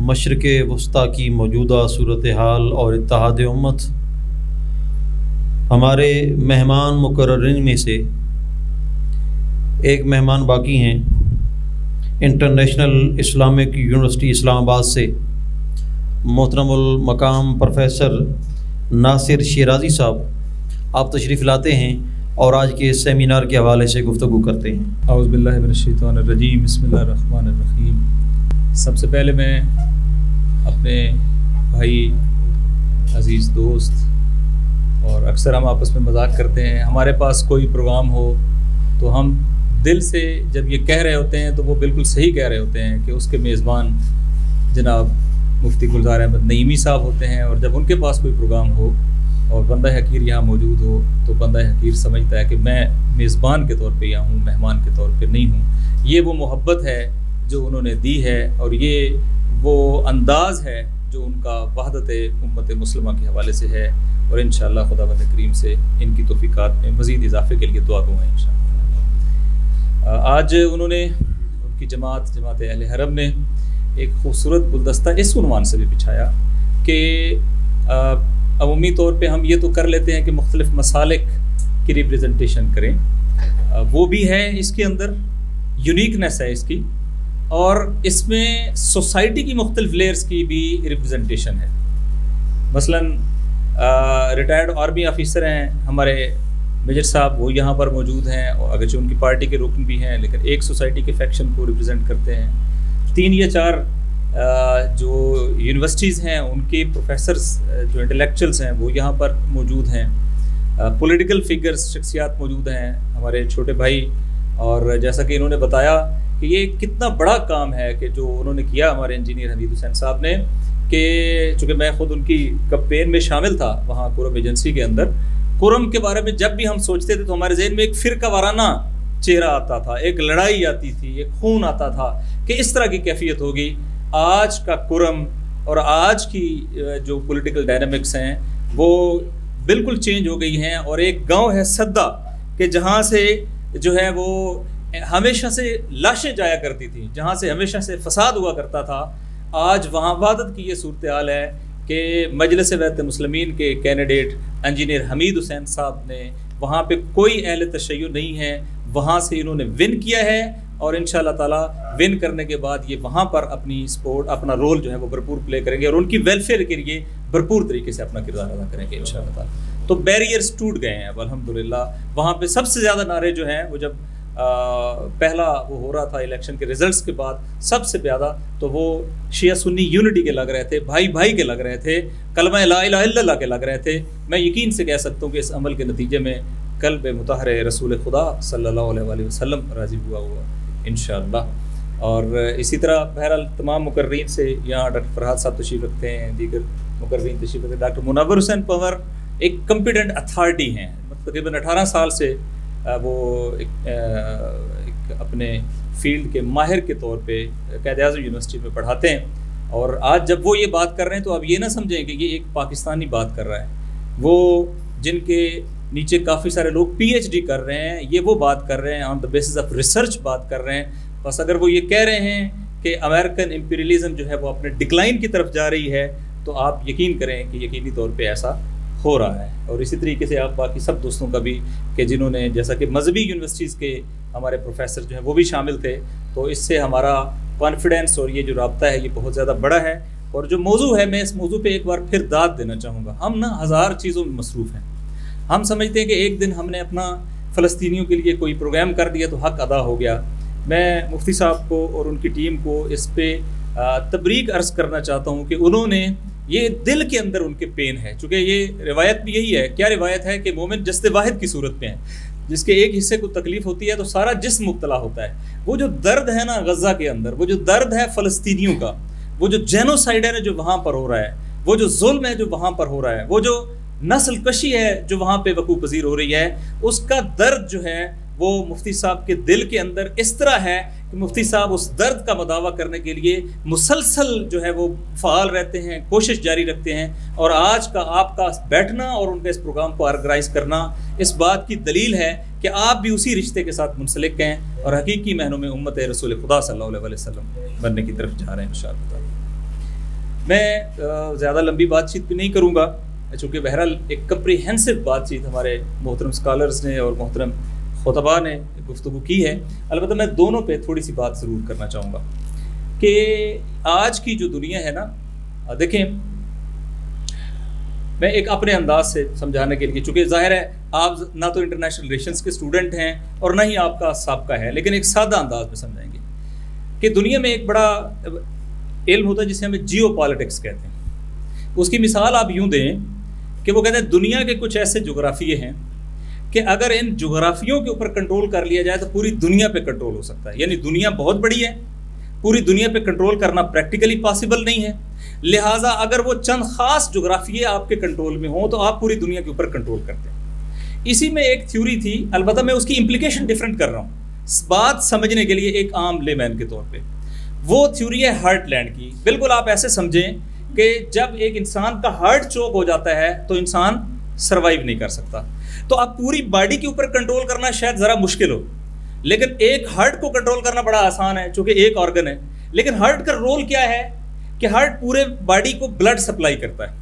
مشرق وسطیٰ کی موجودہ صورتحال اور اتحاد امت۔ ہمارے مہمان مقررین میں سے ایک مہمان باقی ہیں انٹرنیشنل اسلامک یونیورسٹی اسلام آباد سے محترم المقام پروفیسر ناصر شیرازی صاحب، آپ تشریف لاتے ہیں اور آج کے سیمینار کے حوالے سے گفتگو کرتے ہیں۔ اعوذ باللہ من الشیطان الرجیم، بسم اللہ الرحمن الرحیم۔ سب سے پہلے میں اپنے بھائی، عزیز دوست، اور اکثر ہم آپس میں مذاق کرتے ہیں، ہمارے پاس کوئی پروگرام ہو تو ہم دل سے جب یہ کہہ رہے ہوتے ہیں تو وہ بالکل صحیح کہہ رہے ہوتے ہیں کہ اس کے میزبان جناب مفتی گلزار احمد نعیمی صاحب ہوتے ہیں، اور جب ان کے پاس کوئی پروگرام ہو اور بندہ حقیر یہاں موجود ہو تو بندہ حقیر سمجھتا ہے کہ میں میزبان کے طور پہ یہاں ہوں، مہمان کے طور پہ نہیں ہوں۔ یہ وہ محبت ہے جو انہوں نے دی ہے، اور یہ وہ انداز ہے جو ان کا وحدت امت مسلمہ کے حوالے سے ہے، اور انشاءاللہ خدا بند کریم سے ان کی توفیقات میں مزید اضافے کے لیے دعا گو ہیں انشاءاللہ۔ آج انہوں نے، ان کی جماعت اہل حرم نے ایک خوبصورت گلدستہ اس عنوان سے بھی بچھایا کہ عمومی طور پہ ہم یہ تو کر لیتے ہیں کہ مختلف مسالک کی ریپریزنٹیشن کریں، وہ بھی ہے اس کے اندر یونیکنیس ہے اس کی، اور اس میں سوسائٹی کی مختلف لیئرز کی بھی ریپریزنٹیشن ہے۔ مثلاً ریٹائرڈ آرمی آفیسر ہیں ہمارے میجر صاحب، وہ یہاں پر موجود ہیں، اور اگرچہ ان کی پارٹی کے رکن بھی ہیں لیکن ایک سوسائٹی کے فیکشن کو ریپرزینٹ کرتے ہیں۔ 3 یا 4 جو یونیورسٹیز ہیں ان کے پروفیسرز جو انٹلیکچوئلس ہیں وہ یہاں پر موجود ہیں، پولیٹیکل فگرز، شخصیات موجود ہیں، ہمارے چھوٹے بھائی، اور جیسا کہ انہوں نے بتایا کہ یہ کتنا بڑا کام ہے کہ جو انہوں نے کیا ہمارے انجینئر حمید حسین صاحب نے، کہ چونکہ میں خود ان کی کمپین میں شامل تھا وہاں کرم ایجنسی کے اندر، کرم کے بارے میں جب بھی ہم سوچتے تھے تو ہمارے ذہن میں ایک فرقہ وارانہ چہرہ آتا تھا، ایک لڑائی آتی تھی، ایک خون آتا تھا کہ اس طرح کی کیفیت ہوگی۔ آج کا کرم اور آج کی جو پولیٹیکل ڈائنامکس ہیں وہ بالکل چینج ہو گئی ہیں، اور ایک گاؤں ہے سدا کہ جہاں سے جو ہے وہ ہمیشہ سے لاشیں جایا کرتی تھیں، جہاں سے ہمیشہ سے فساد ہوا کرتا تھا، آج وہاں وحدت کی یہ صورتحال ہے کہ مجلس وحدت مسلمین کے کینڈیڈیٹ انجینئر حمید حسین صاحب نے وہاں پہ کوئی اہل تشیع نہیں ہے، وہاں سے انہوں نے ون کیا ہے، اور انشاءاللہ تعالیٰ ون کرنے کے بعد یہ وہاں پر اپنی سپورٹ، اپنا رول جو ہے وہ بھرپور پلے کریں گے، اور ان کی ویلفیئر کے لیے بھرپور طریقے سے اپنا کردار ادا کریں گے انشاءاللہ تعالیٰ۔ تو بیریئرز ٹوٹ گئے ہیں اب الحمدللہ۔ وہاں پہ سب سے زیادہ نعرے جو ہیں وہ جب پہلا وہ ہو رہا تھا الیکشن کے ریزلٹس کے بعد، سب سے زیادہ تو وہ شیعہ سنی یونٹی کے لگ رہے تھے، بھائی بھائی کے لگ رہے تھے، کلمہ لا الہ الا اللہ کے لگ رہے تھے۔ میں یقین سے کہہ سکتا ہوں کہ اس عمل کے نتیجے میں قلب مطہر رسول خدا صلی اللہ علیہ وآلہ وسلم راضی ہوا انشاءاللہ۔ اور اسی طرح بہرحال تمام مقررین سے، یہاں ڈاکٹر فرحاد صاحب تشریف رکھتے ہیں، دیگر مقررین تشریف رکھتے ہیں، ڈاکٹر منور حسین پنور ایک کمپیٹنٹ اتھارٹی ہیں، تقریباً 18 سال سے وہ ایک اپنے فیلڈ کے ماہر کے طور پہ قائد اعظم یونیورسٹی میں پڑھاتے ہیں، اور آج جب وہ یہ بات کر رہے ہیں تو آپ یہ نہ سمجھیں کہ یہ ایک پاکستانی بات کر رہا ہے، وہ جن کے نیچے کافی سارے لوگ پی ایچ ڈی کر رہے ہیں، یہ وہ بات کر رہے ہیں آن دا بیسس آف ریسرچ بات کر رہے ہیں۔ بس اگر وہ یہ کہہ رہے ہیں کہ امریکن امپیریلزم جو ہے وہ اپنے ڈکلائن کی طرف جا رہی ہے، تو آپ یقین کریں کہ یقینی طور پہ ایسا ہو رہا ہے۔ اور اسی طریقے سے آپ باقی سب دوستوں کا بھی کہ جنہوں نے، جیسا کہ مذہبی یونیورسٹیز کے ہمارے پروفیسر جو ہیں وہ بھی شامل تھے، تو اس سے ہمارا کانفیڈنس اور یہ جو رابطہ ہے یہ بہت زیادہ بڑا ہے۔ اور جو موضوع ہے، میں اس موضوع پہ ایک بار پھر داد دینا چاہوں گا۔ ہم نا 1000 چیزوں میں مصروف ہیں، ہم سمجھتے ہیں کہ ایک دن ہم نے اپنا فلسطینیوں کے لیے کوئی پروگرام کر دیا تو حق ادا ہو گیا۔ میں مفتی صاحب کو اور ان کی ٹیم کو اس پہ تبریک عرض کرنا چاہتا ہوں کہ انہوں نے یہ دل کے اندر ان کے پین ہے، چونکہ یہ روایت بھی یہی ہے۔ کیا روایت ہے کہ مومن جسد واحد کی صورت میں ہے، جس کے ایک حصے کو تکلیف ہوتی ہے تو سارا جسم مبتلا ہوتا ہے۔ وہ جو درد ہے نا غزہ کے اندر، وہ جو درد ہے فلسطینیوں کا، وہ جو جینوسائیڈ ہے جو وہاں پر ہو رہا ہے، وہ جو ظلم ہے جو وہاں پر ہو رہا ہے، وہ جو نسل کشی ہے جو وہاں پہ وقوع پذیر ہو رہی ہے، اس کا درد جو ہے وہ مفتی صاحب کے دل کے اندر اس طرح ہے کہ مفتی صاحب اس درد کا مداوع کرنے کے لیے مسلسل جو ہے وہ فعال رہتے ہیں، کوشش جاری رکھتے ہیں۔ اور آج کا آپ کا بیٹھنا اور ان کے اس پروگرام کو آرگنائز کرنا اس بات کی دلیل ہے کہ آپ بھی اسی رشتے کے ساتھ منسلک ہیں اور حقیقی معنوں میں امت رسول خدا صلی اللہ علیہ وسلم بننے کی طرف جا رہے ہیں انشاءاللہ۔ میں زیادہ لمبی بات چیت بھی نہیں کروں گا، چونکہ بہرحال ایک کمپریہنسو بات چیت ہمارے محترم اسکالرز نے اور محترم خطباء نے گفتگو کی ہے۔ البتہ میں دونوں پہ تھوڑی سی بات ضرور کرنا چاہوں گا کہ آج کی جو دنیا ہے نا، دیکھیں میں ایک اپنے انداز سے سمجھانے کے لیے، چونکہ ظاہر ہے آپ نہ تو انٹرنیشنل ریلیشنز کے اسٹوڈنٹ ہیں اور نہ ہی آپ کا سابقہ ہے، لیکن ایک سادہ انداز میں سمجھائیں گے کہ دنیا میں ایک بڑا علم ہوتا ہے جسے ہمیں جیو پالیٹکس کہتے ہیں. اس کی مثال آپ یوں دیں کہ وہ کہتے ہیں دنیا کے کچھ ایسے جغرافیے ہیں کہ اگر ان جغرافیوں کے اوپر کنٹرول کر لیا جائے تو پوری دنیا پہ کنٹرول ہو سکتا ہے. یعنی دنیا بہت بڑی ہے، پوری دنیا پہ کنٹرول کرنا پریکٹیکلی پاسبل نہیں ہے، لہٰذا اگر وہ چند خاص جغرافیے آپ کے کنٹرول میں ہوں تو آپ پوری دنیا کے اوپر کنٹرول کرتے ہیں. اسی میں ایک تھیوری تھی، البتہ میں اس کی امپلیکیشن ڈفرینٹ کر رہا ہوں بات سمجھنے کے لیے ایک عام لے مین کے طور پہ. وہ تھیوری ہے ہارٹ لینڈ کی. بالکل آپ ایسے سمجھیں کہ جب ایک انسان کا ہارٹ چوک ہو جاتا ہے تو انسان سروائیو نہیں کر سکتا. تو اب پوری باڈی کے اوپر کنٹرول کرنا شاید ذرا مشکل ہو، لیکن ایک ہارٹ کو کنٹرول کرنا بڑا آسان ہے چونکہ ایک آرگن ہے. لیکن ہارٹ کا رول کیا ہے کہ ہارٹ پورے باڈی کو بلڈ سپلائی کرتا ہے.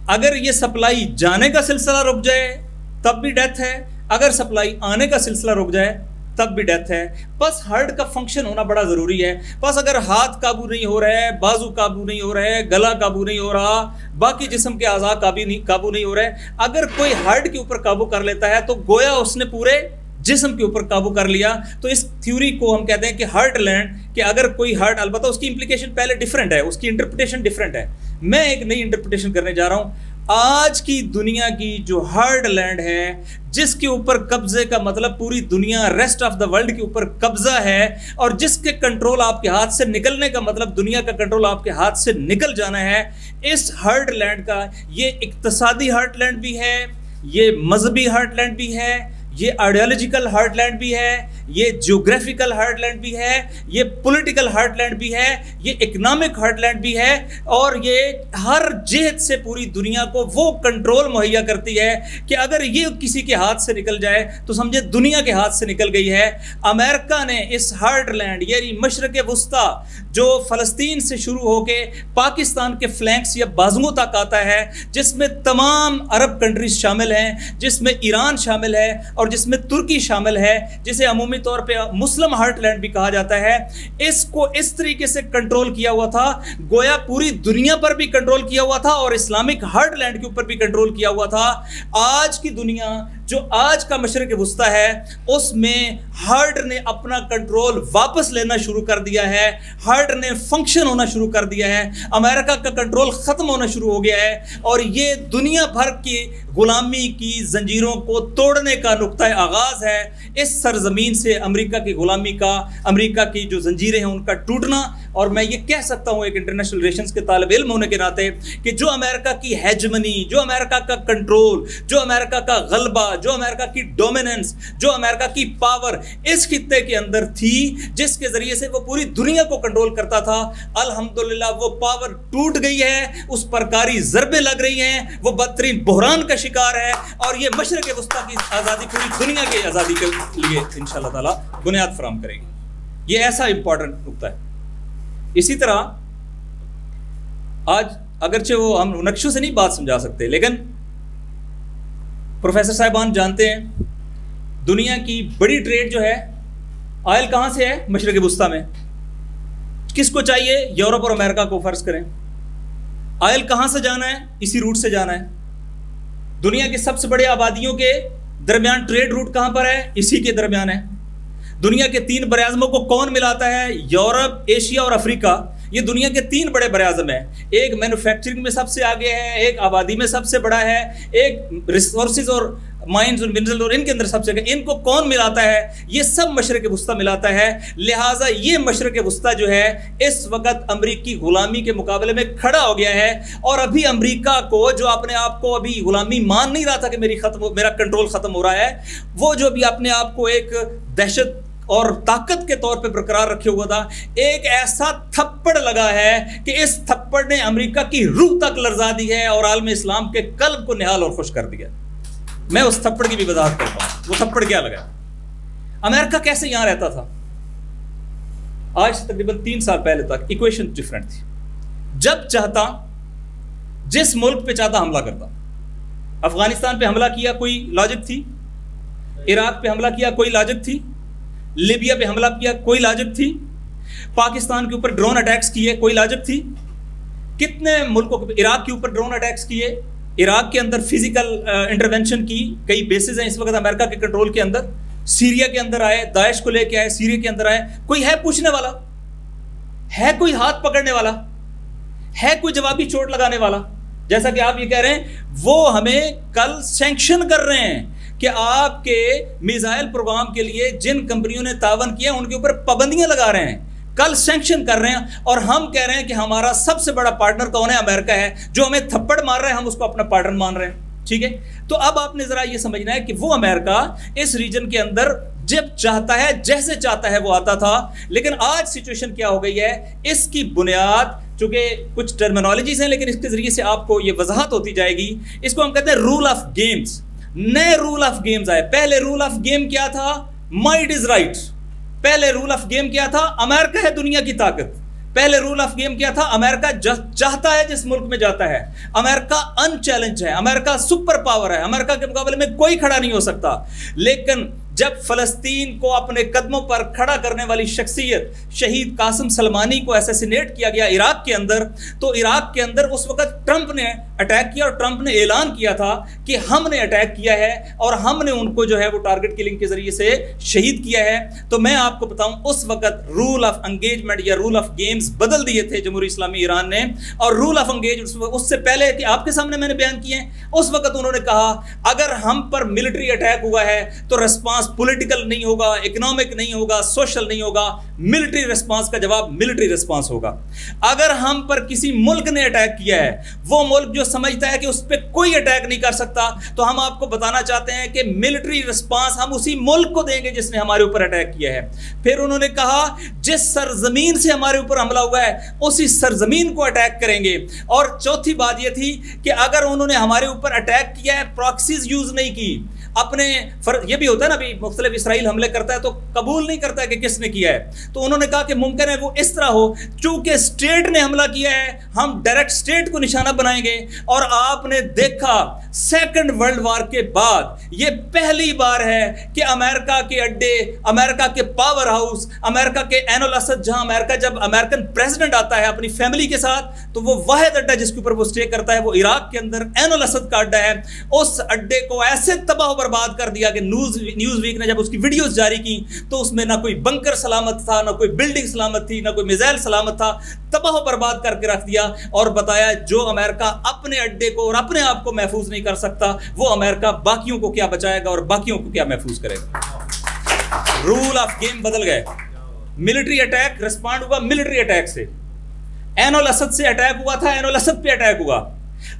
اگر یہ سپلائی جانے کا سلسلہ رک جائے تب بھی ڈیتھ ہے، اگر سپلائی آنے کا سلسلہ رک جائے تب بھی ڈیتھ ہے. بس ہارٹ کا فنکشن ہونا بڑا ضروری ہے. بس اگر ہاتھ قابو نہیں ہو رہا ہے، بازو قابو نہیں ہو رہا ہے، گلا قابو نہیں ہو رہا، باقی جسم کے اعضاء قابو نہیں ہو رہے، اگر کوئی ہارٹ کے اوپر قابو کر لیتا ہے تو گویا اس نے پورے جسم کے اوپر قابو کر لیا. تو اس تھیوری کو ہم کہتے ہیں کہ ہارٹ لینڈ، کہ اگر کوئی ہارٹ، البتہ اس کی امپلیکیشن پہلے ڈیفرنٹ ہے، اس کی انٹرپریٹیشن ڈیفرنٹ ہے. میں ایک نئی انٹرپریٹیشن کرنے جا رہا ہوں. آج کی دنیا کی جو ہارڈ لینڈ ہے، جس کے اوپر قبضے کا مطلب پوری دنیا، ریسٹ آف دا ورلڈ کے اوپر قبضہ ہے، اور جس کے کنٹرول آپ کے ہاتھ سے نکلنے کا مطلب دنیا کا کنٹرول آپ کے ہاتھ سے نکل جانا ہے. اس ہارڈ لینڈ کا یہ اقتصادی ہارڈ لینڈ بھی ہے، یہ مذہبی ہارڈ لینڈ بھی ہے، یہ آئیڈیالوجیکل ہارڈ لینڈ بھی ہے، یہ جیوگرافیکل ہارڈ لینڈ بھی ہے، یہ پولیٹیکل ہارڈ لینڈ بھی ہے، یہ اکنامک ہارڈ لینڈ بھی ہے، اور یہ ہر جہت سے پوری دنیا کو وہ کنٹرول مہیا کرتی ہے کہ اگر یہ کسی کے ہاتھ سے نکل جائے تو سمجھے دنیا کے ہاتھ سے نکل گئی ہے. امریکہ نے اس ہارڈ لینڈ یعنی مشرق وسطیٰ جو فلسطین سے شروع ہو کے پاکستان کے فلینکس یا بازوؤں تک آتا ہے، جس میں تمام عرب کنٹریز شامل ہیں، جس میں ایران شامل ہے اور جس میں ترکی شامل ہے، جسے عمومی طور پہ مسلم ہارٹ لینڈ بھی کہا جاتا ہے، اس کو اس طریقے سے کنٹرول کیا ہوا تھا گویا پوری دنیا پر بھی کنٹرول کیا ہوا تھا اور اسلامک ہارٹ لینڈ کے اوپر بھی کنٹرول کیا ہوا تھا. آج کی دنیا جو آج کا مشرق وسطیٰ ہے، اس میں ہارٹ نے اپنا کنٹرول واپس لینا شروع کر دیا ہے، ہارٹ نے فنکشن ہونا شروع کر دیا ہے، امریکہ کا کنٹرول ختم ہونا شروع ہو گیا ہے، اور یہ دنیا بھر کی غلامی کی زنجیروں کو توڑنے کا نقطۂ آغاز ہے. اس سرزمین سے امریکہ کی غلامی کا، امریکہ کی جو زنجیریں ہیں ان کا ٹوٹنا. اور میں یہ کہہ سکتا ہوں ایک انٹرنیشنل ریلیشنز کے طالب علم ہونے کے ناطے کہ جو امریکہ کی ہیجمنی، جو امریکہ کا کنٹرول، جو امریکہ کا غلبہ، جو امریکہ کی ڈومیننس، جو امریکہ کی پاور اس خطے کے اندر تھی، جس کے ذریعے سے وہ پوری دنیا کو کنٹرول کرتا تھا، الحمدللہ وہ پاور ٹوٹ گئی ہے، اس پر کاری ضربیں لگ رہی ہیں، وہ بدترین بحران کا شکار ہے، اور یہ مشرق وسطیٰ کی آزادی پوری دنیا کی آزادی کے لیے انشاءاللہ تعالیٰ بنیاد فراہم کرے گی. یہ ایسا امپورٹنٹ نقطہ ہے. اسی طرح آج اگرچہ وہ ہم نقشوں سے نہیں بات سمجھا سکتے، لیکن پروفیسر صاحبان جانتے ہیں دنیا کی بڑی ٹریڈ جو ہے آئل کہاں سے ہے؟ مشرق وسطیٰ میں. کس کو چاہیے؟ یورپ اور امریکہ کو فرض کریں. آئل کہاں سے جانا ہے؟ اسی روٹ سے جانا ہے. دنیا کے سب سے بڑے آبادیوں کے درمیان ٹریڈ روٹ کہاں پر ہے؟ اسی کے درمیان ہے. دنیا کے 3 براعظموں کو کون ملاتا ہے؟ یورپ، ایشیا اور افریقہ. یہ دنیا کے 3 بڑے براعظم ہیں. ایک مینوفیکچرنگ میں سب سے آگے ہے، ایک آبادی میں سب سے بڑا ہے، ایک ریسورسز اور مائنز اور منرل اور ان کے اندر سب سے آگے. ان کو کون ملاتا ہے؟ یہ سب مشرق وسطیٰ ملاتا ہے. لہٰذا یہ مشرق وسطیٰ جو ہے اس وقت امریکی غلامی کے مقابلے میں کھڑا ہو گیا ہے. اور ابھی امریکہ کو جو اپنے آپ کو ابھی غلامی مان نہیں رہا تھا کہ میرا کنٹرول ختم ہو رہا ہے، وہ جو بھی اپنے آپ کو ایک دہشت اور طاقت کے طور پہ برقرار رکھے ہوا تھا، ایک ایسا تھپڑ لگا ہے کہ اس تھپڑ نے امریکہ کی روح تک لرزا دی ہے اور عالم اسلام کے قلب کو نہال اور خوش کر دیا. میں اس تھپڑ کی بھی وضاحت کرتا ہوں. وہ تھپڑ کیا لگا؟ امریکہ کیسے یہاں رہتا تھا؟ آج سے تقریباً 3 سال پہلے تک ایکویشن ڈفرینٹ تھی. جب چاہتا، جس ملک پہ چاہتا حملہ کرتا. افغانستان پہ حملہ کیا کوئی لاجک تھی؟ عراق پہ حملہ کیا کوئی لاجک تھی؟ لیبیا پہ حملہ کیا کوئی لاجک تھی؟ پاکستان کے اوپر ڈرون اٹیکس کیے کوئی لاجک تھی؟ کتنے ملکوں کے عراق کے اوپر ڈرون اٹیکس کیے عراق کے اندر فزیکل انٹرونشن کی کئی بیسز ہیں اس وقت امریکہ کے کنٹرول کے اندر. سیریا کے اندر آئے, داعش کو لے کے آئے, سیریا کے اندر آئے. کوئی ہے پوچھنے والا؟ ہے کوئی ہاتھ پکڑنے والا؟ ہے کوئی جوابی چوٹ لگانے والا؟ جیسا کہ آپ یہ کہہ رہے ہیں وہ ہمیں کل سینکشن کر رہے ہیں کہ آپ کے میزائل پروگرام کے لیے جن کمپنیوں نے تعاون کیا ان کے اوپر پابندیاں لگا رہے ہیں, کل سینکشن کر رہے ہیں. اور ہم کہہ رہے ہیں کہ ہمارا سب سے بڑا پارٹنر کون ہے؟ امریکہ ہے, جو ہمیں تھپڑ مار رہا ہے ہم اس کو اپنا پارٹنر مان رہے ہیں. ٹھیک ہے, تو اب آپ نے ذرا یہ سمجھنا ہے کہ وہ امریکہ اس ریجن کے اندر جب چاہتا ہے جیسے چاہتا ہے وہ آتا تھا, لیکن آج سچویشن کیا ہو گئی ہے, اس کی بنیاد چونکہ کچھ ٹرمینالوجیز ہیں لیکن اس کے ذریعے سے آپ کو یہ وضاحت ہوتی جائے گی. اس کو ہم کہتے ہیں رول آف گیمز. نئے رول آف گیمز آئے. پہلے رول آف گیم کیا تھا؟ Might is right. پہلے رول آف گیم کیا تھا؟ امریکہ ہے دنیا کی طاقت. پہلے رول آف گیم کیا تھا؟ امریکہ چاہتا ہے جس ملک میں جاتا ہے. امریکہ ان چیلنج ہے, امریکہ سپر پاور ہے, امریکہ کے مقابلے میں کوئی کھڑا نہیں ہو سکتا. لیکن جب فلسطین کو اپنے قدموں پر کھڑا کرنے والی شخصیت شہید قاسم سلمانی کو ایسیسینیٹ کیا گیا عراق کے اندر, تو عراق کے اندر اس وقت ٹرمپ نے اٹیک کیا اور ٹرمپ نے اعلان کیا تھا کہ ہم نے اٹیک کیا ہے اور ہم نے ان کو جو ہے وہ ٹارگٹ کلنگ کے ذریعے سے شہید کیا ہے. تو میں آپ کو بتاؤں اس وقت رول آف انگیجمنٹ یا رول آف گیمز بدل دیے تھے جمہوری اسلامی ایران نے. اور رول آف انگیجمنٹ اس سے پہلے کہ آپ کے سامنے میں نے بیان کیے ہیں, اس وقت انہوں نے کہا اگر ہم پر ملٹری اٹیک ہوا ہے تو رسپانس پولیٹیکل نہیں ہوگا, اکنامک نہیں ہوگا, سوشل نہیں ہوگا, ملٹری رسپانس کا جواب ملٹری رسپانس ہوگا. اگر ہم پر کسی ملک نے اٹیک کیا ہے, وہ ملک جو سمجھتا ہے کہ اس پہ کوئی اٹیک نہیں کر سکتا, تو ہم آپ کو بتانا چاہتے ہیں کہ ملٹری رسپانس ہم اسی ملک کو دیں گے جس نے ہمارے اوپر اٹیک کیا ہے. پھر انہوں نے کہا جس سرزمین سے ہمارے اوپر حملہ ہوا ہے اسی سرزمین کو اٹیک کریں گے. اور چوتھی بات یہ تھی کہ اگر انہوں نے ہمارے اوپر اٹیک کیا ہے, پراکسیز یوز نہیں کی, اپنے یہ بھی ہوتا ہے نا, ابھی مختلف اسرائیل حملے کرتا ہے تو قبول نہیں کرتا ہے کہ کس نے کیا ہے, تو انہوں نے کہا کہ ممکن ہے وہ اس طرح ہو چونکہ اسٹیٹ نے حملہ کیا ہے ہم ڈائریکٹ اسٹیٹ کو نشانہ بنائیں گے. اور آپ نے دیکھا سیکنڈ ورلڈ وار کے بعد یہ پہلی بار ہے کہ امریکہ کے اڈے, امریکہ کے پاور ہاؤس, امریکہ کے عین الاسد, جہاں امریکہ جب امریکن پریزیڈنٹ آتا ہے اپنی فیملی کے ساتھ تو وہ واحد اڈا جس کے اوپر وہ اسٹے کرتا ہے وہ عراق کے اندر عین الاسد کا اڈا ہے. اس اڈے کو ایسے تباہ برباد کر دیا کہ نیوز ویک نے جب اس کی ویڈیوز جاری کی تو اس میں نہ کوئی بنکر سلامت تھا, نہ کوئی بلڈنگ سلامت تھی, نہ کوئی میزائل سلامت تھا. تباہ و برباد کر کے رکھ دیا اور بتایا جو امریکہ اپنے اڈے کو اور اپنے آپ کو محفوظ نہیں کر سکتا وہ امریکہ باقیوں کو کیا بچائے گا اور باقیوں کو کیا محفوظ کرے گا. رول آف گیم بدل گئے. ملٹری اٹیک رسپانڈ ہوا ملٹری اٹیک سے. عین الاسد سے اٹیک ہوا تھا, عین الاسد پہ اٹیک ہوا.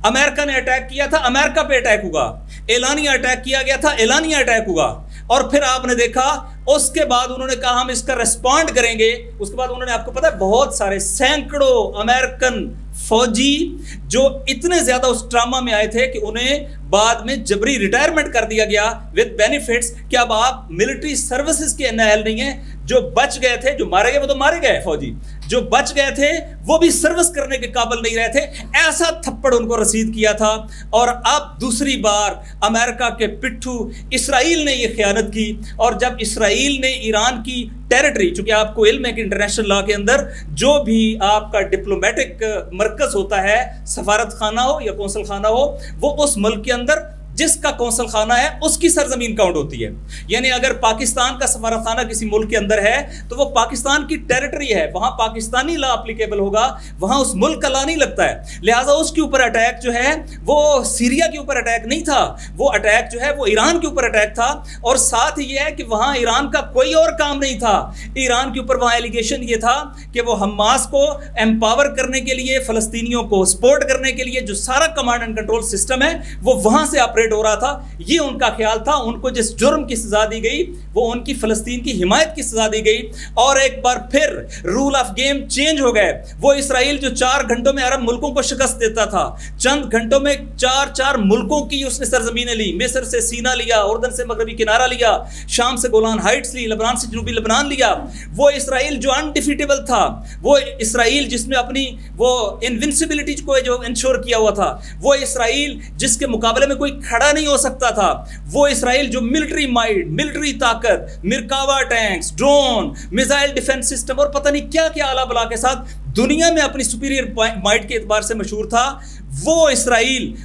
امریکہ نے اٹیک کیا تھا, امریکہ پہ اٹیک ہوا. اعلانیہ اٹیک کیا گیا تھا, اعلانیہ اٹیک ہوا. اور پھر آپ نے دیکھا اس کے بعد انہوں نے کہا ہم اس کا ریسپونڈ کریں گے. اس کے بعد انہوں نے, آپ کو پتا ہے, بہت سارے سینکڑوں امریکن فوجی جو اتنے زیادہ اس ٹراما میں آئے تھے کہ انہیں بعد میں جبری ریٹائرمنٹ کر دیا گیا وتھ بینیفٹس کہ اب آپ ملٹری سروسز کے نااہل نہیں ہیں. جو بچ گئے تھے, جو مارے گئے وہ تو مارے گئے فوجی, جو بچ گئے تھے وہ بھی سروس کرنے کے قابل نہیں رہے تھے. ایسا تھپڑ ان کو رسید کیا تھا. اور اب دوسری بار امریکہ کے پٹھو اسرائیل نے یہ خیانت کی. اور جب اسرائیل نے ایران کی ٹیریٹری, چونکہ آپ کو علم ہے کہ انٹرنیشنل لا کے اندر جو بھی آپ کا ڈپلومیٹک مرکز ہوتا ہے, سفارت خانہ ہو یا قونصل خانہ ہو, وہ اس ملک کے اندر جس کا قونصل خانہ ہے اس کی سرزمین کاؤنٹ ہوتی ہے. یعنی اگر پاکستان کا سفارت خانہ کسی ملک کے اندر ہے تو وہ پاکستان کی ٹیریٹری ہے, وہاں پاکستانی لا اپلیکیبل ہوگا, وہاں اس ملک کا لا نہیں لگتا ہے. لہٰذا اس کے اوپر اٹیک جو ہے وہ سیریا کے اوپر اٹیک نہیں تھا, وہ اٹیک جو ہے وہ ایران کے اوپر اٹیک تھا. اور ساتھ یہ ہے کہ وہاں ایران کا کوئی اور کام نہیں تھا. ایران کے اوپر وہاں ایلیگیشن یہ تھا کہ وہ حماس کو امپاور کرنے کے لیے, فلسطینیوں کو سپورٹ کرنے کے لیے جو سارا کمانڈ اینڈ کنٹرول سسٹم ہے وہ وہاں سے آپریٹ ہو رہا تھا. یہ ان کا خیال تھا. ان کو جس جرم کی سزا دی گئی وہ ان کی فلسطین کی حمایت کی سزا دی گئی. اور ایک بار پھر رول آف گیم چینج ہو گئے. وہ اسرائیل جو 4 گھنٹوں میں عرب ملکوں کو شکست دیتا تھا, چند گھنٹوں میں 4 ملکوں کی اس نے سرزمینیں لی. مصر سے سینا لیا, اردن سے مغربی کنارہ لیا, شام سے گولان ہائٹس لی, لبنان سے جنوبی لبنان لیا. وہ اسرائیل جو انڈیفیٹیبل تھا, وہ اسرائیل جس نے اپنی وہ انونسبلٹی کو جو انشور کیا ہوا تھا, وہ اسرائیل جس کے مقابلے میں کوئی کھڑا نہیں ہو سکتا تھا, وہ اسرائیل جو ملٹری مائٹ, ملٹری طاقت, Merkava tanks, drone, missile defence system اور پتہ نہیں کیا کیا اعلیٰ بلا کے ساتھ دنیا میں اپنی سپیریئر مائٹ کے اعتبار سے مشہور تھا, وہ اسرائیل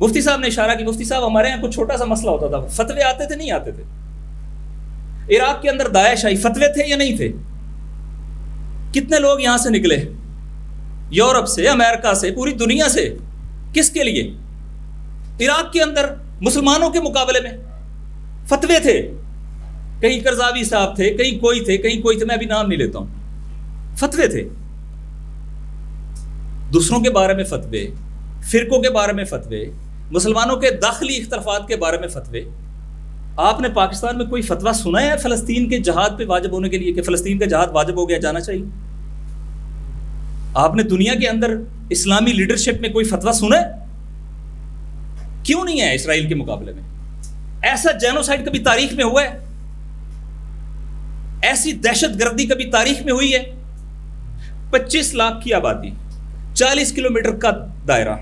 مفتی صاحب نے اشارہ کی، مفتی صاحب ہمارے یہاں کچھ چھوٹا سا مسئلہ ہوتا تھا، فتوے آتے تھے نہیں آتے تھے؟ عراق کے اندر داعش آئی، فتوے تھے یا نہیں تھے؟ کتنے لوگ یہاں سے نکلے، یورپ سے، امریکہ سے، پوری دنیا سے، کس کے لیے؟ عراق کے اندر مسلمانوں کے مقابلے میں فتوے تھے، کہیں کرزاوی صاحب تھے، کہیں کوئی تھے، کہیں کوئی تھے، میں ابھی نام نہیں لیتا ہوں، فتوے تھے، دوسروں کے بارے میں فتوے، فرقوں کے بارے میں فتوے، مسلمانوں کے داخلی اختلافات کے بارے میں فتوے۔ آپ نے پاکستان میں کوئی فتویٰ سنا ہے فلسطین کے جہاد پہ واجب ہونے کے لیے کہ فلسطین کا جہاد واجب ہو گیا، جانا چاہیے؟ آپ نے دنیا کے اندر اسلامی لیڈرشپ میں کوئی فتویٰ سنا ہے؟ کیوں نہیں ہے اسرائیل کے مقابلے میں؟ ایسا جینوسائیڈ کبھی تاریخ میں ہوا ہے؟ ایسی دہشت گردی کبھی تاریخ میں ہوئی ہے؟ 25 لاکھ کی آبادی، 40 کلومیٹر کا دائرہ،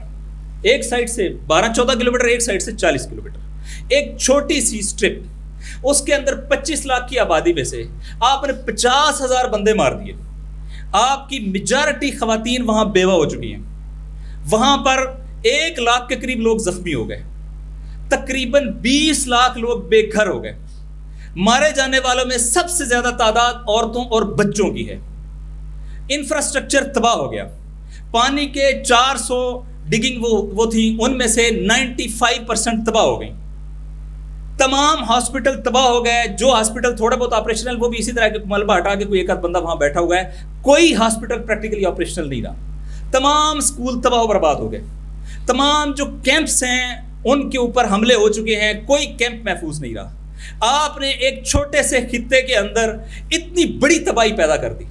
ایک سائڈ سے 12-14 کلومیٹر، ایک سائڈ سے 40 کلومیٹر، ایک چھوٹی سی سٹرپ، اس کے اندر 25 لاکھ کی آبادی میں سے آپ نے 50,000 بندے مار دیے۔ آپ کی میجارٹی خواتین وہاں بیوہ ہو چکی ہیں، وہاں پر 1 لاکھ کے قریب لوگ زخمی ہو گئے، تقریباً 20 لاکھ لوگ بے گھر ہو گئے۔ مارے جانے والوں میں سب سے زیادہ تعداد عورتوں اور بچوں کی ہے۔ انفراسٹرکچر تباہ ہو گیا، پانی کے 400 ڈگنگ وہ تھی، ان میں سے 95% تباہ ہو گئی، تمام ہاسپٹل تباہ ہو گئے، جو ہاسپٹل تھوڑے بہت آپریشنل وہ بھی اسی طرح کے ملبہ ہٹا کے کوئی ایک آدھ بندہ وہاں بیٹھا ہوا ہے، کوئی ہاسپٹل پریکٹیکلی آپریشنل نہیں رہا، تمام سکول تباہ و برباد ہو گئے، تمام جو کیمپس ہیں ان کے اوپر حملے ہو چکے ہیں، کوئی کیمپ محفوظ نہیں رہا۔ آپ نے ایک چھوٹے سے خطے کے اندر اتنی بڑی تباہی پیدا کر دی،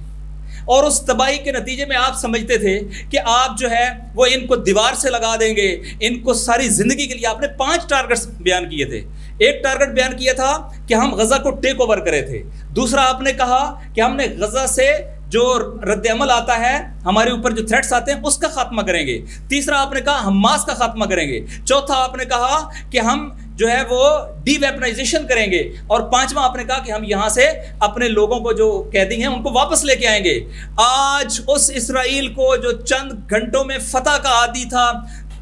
اور اس تباہی کے نتیجے میں آپ سمجھتے تھے کہ آپ جو ہے وہ ان کو دیوار سے لگا دیں گے، ان کو ساری زندگی کے لیے۔ آپ نے 5 ٹارگٹس بیان کیے تھے۔ ایک ٹارگٹ بیان کیا تھا کہ ہم غزہ کو ٹیک اوور کرے تھے، دوسرا آپ نے کہا کہ ہم نے غزہ سے جو رد عمل آتا ہے، ہمارے اوپر جو تھریٹس آتے ہیں اس کا خاتمہ کریں گے، تیسرا آپ نے کہا حماس کا خاتمہ کریں گے، چوتھا آپ نے کہا کہ ہم جو ہے وہ ڈی ویپنائزیشن کریں گے، اور پانچواں آپ نے کہا کہ ہم یہاں سے اپنے لوگوں کو جو قیدی ہیں ان کو واپس لے کے آئیں گے۔ آج اس اسرائیل کو جو چند گھنٹوں میں فتح کا عادی تھا،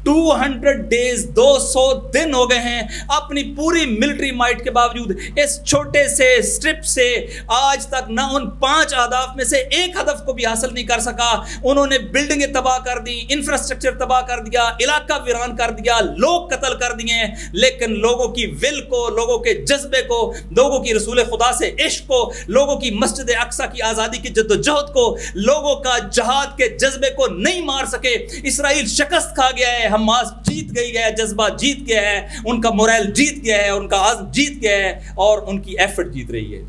200 ڈیز 200 دن ہو گئے ہیں، اپنی پوری ملٹری مائٹ کے باوجود اس چھوٹے سے سٹرپ سے آج تک نہ ان 5 اہداف میں سے ایک ہدف کو بھی حاصل نہیں کر سکا۔ انہوں نے بلڈنگیں تباہ کر دی، انفراسٹرکچر تباہ کر دیا، علاقہ ویران کر دیا، لوگ قتل کر دیے، لیکن لوگوں کی ول کو، لوگوں کے جذبے کو، لوگوں کی رسول خدا سے عشق کو، لوگوں کی مسجد اقصی کی آزادی کی جدوجہد کو، لوگوں کا جہاد کے جذبے کو نہیں مار سکے۔ اسرائیل شکست کھا گیا ہے، حماس جیت گئی ہے، جذبہ جیت گیا ہے، ان کا موریل جیت گیا ہے، ان کا عزم جیت گیا ہے، اور ان کی ایفرٹ جیت رہی ہے۔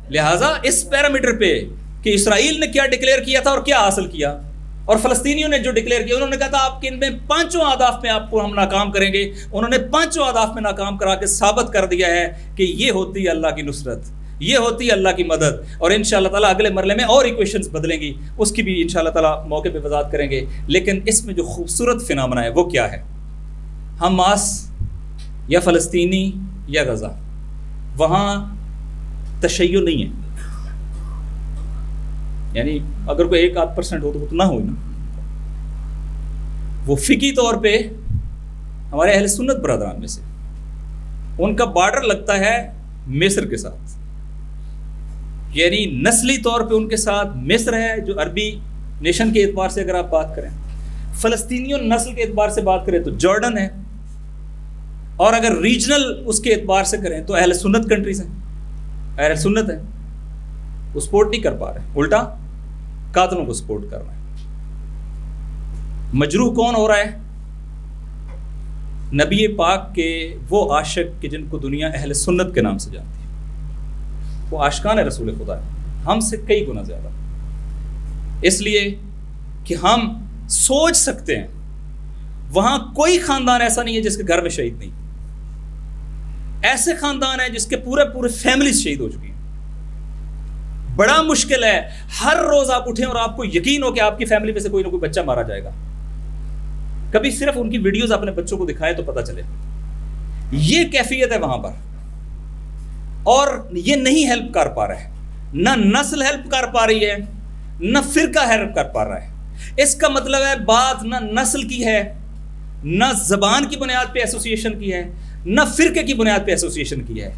لہذا اس پیرامیٹر پہ کہ اسرائیل نے کیا ڈکلیئر کیا تھا اور کیا حاصل کیا، اور فلسطینیوں نے جو ڈکلیئر کیا، انہوں نے کہا تھا آپ کے ان میں 5 اہداف میں آپ کو ہم ناکام کریں گے، انہوں نے 5 اہداف میں ناکام کرا کے ثابت کر دیا ہے کہ یہ ہوتی ہے اللہ کی نصرت، یہ ہوتی ہے اللہ کی مدد۔ اور انشاءاللہ تعالیٰ اگلے مرحلے میں اور ایکویشنز بدلیں گی، اس کی بھی انشاءاللہ تعالیٰ موقع پہ وضاحت کریں گے۔ لیکن اس میں جو خوبصورت فنامنا ہے وہ کیا ہے؟ حماس یا فلسطینی یا غزہ، وہاں تشیع نہیں ہے، یعنی اگر کوئی 1-8% ہو تو نہ ہو نا، وہ فقہی طور پہ ہمارے اہل سنت برادران میں سے ان کا بارڈر لگتا ہے مصر کے ساتھ، یعنی نسلی طور پہ ان کے ساتھ مصر ہے جو عربی نیشن کے اعتبار سے اگر آپ بات کریں، فلسطینیوں نسل کے اعتبار سے بات کریں تو جارڈن ہے، اور اگر ریجنل اس کے اعتبار سے کریں تو اہل سنت کنٹریز ہیں، اہل سنت ہیں، وہ سپورٹ نہیں کر پا رہے، الٹا قاتلوں کو سپورٹ کر رہے ہیں۔ مجروح کون ہو رہا ہے؟ نبی پاک کے وہ عاشق کہ جن کو دنیا اہل سنت کے نام سے جانتی ہے، وہ عاشقان رسول خدا ہے، ہم سے کئی گنا زیادہ، اس لیے کہ ہم سوچ سکتے ہیں وہاں کوئی خاندان ایسا نہیں ہے جس کے گھر میں شہید نہیں، ایسے خاندان ہیں جس کے پورے فیملیز شہید ہو چکی ہیں۔ بڑا مشکل ہے، ہر روز آپ اٹھیں اور آپ کو یقین ہو کہ آپ کی فیملی میں سے کوئی نہ کوئی بچہ مارا جائے گا۔ کبھی صرف ان کی ویڈیوز اپنے بچوں کو دکھائیں تو پتہ چلے، یہ کیفیت ہے وہاں پر، اور یہ نہیں ہیلپ کر پا رہا ہے، نہ نسل ہیلپ کر پا رہی ہے، نہ فرقہ ہیلپ کر پا رہا ہے، اس کا مطلب ہے بات نہ نسل کی ہے، نہ زبان کی بنیاد پہ ایسوسیشن کی ہے، نہ فرقے کی بنیاد پہ ایسوسیشن کی ہے.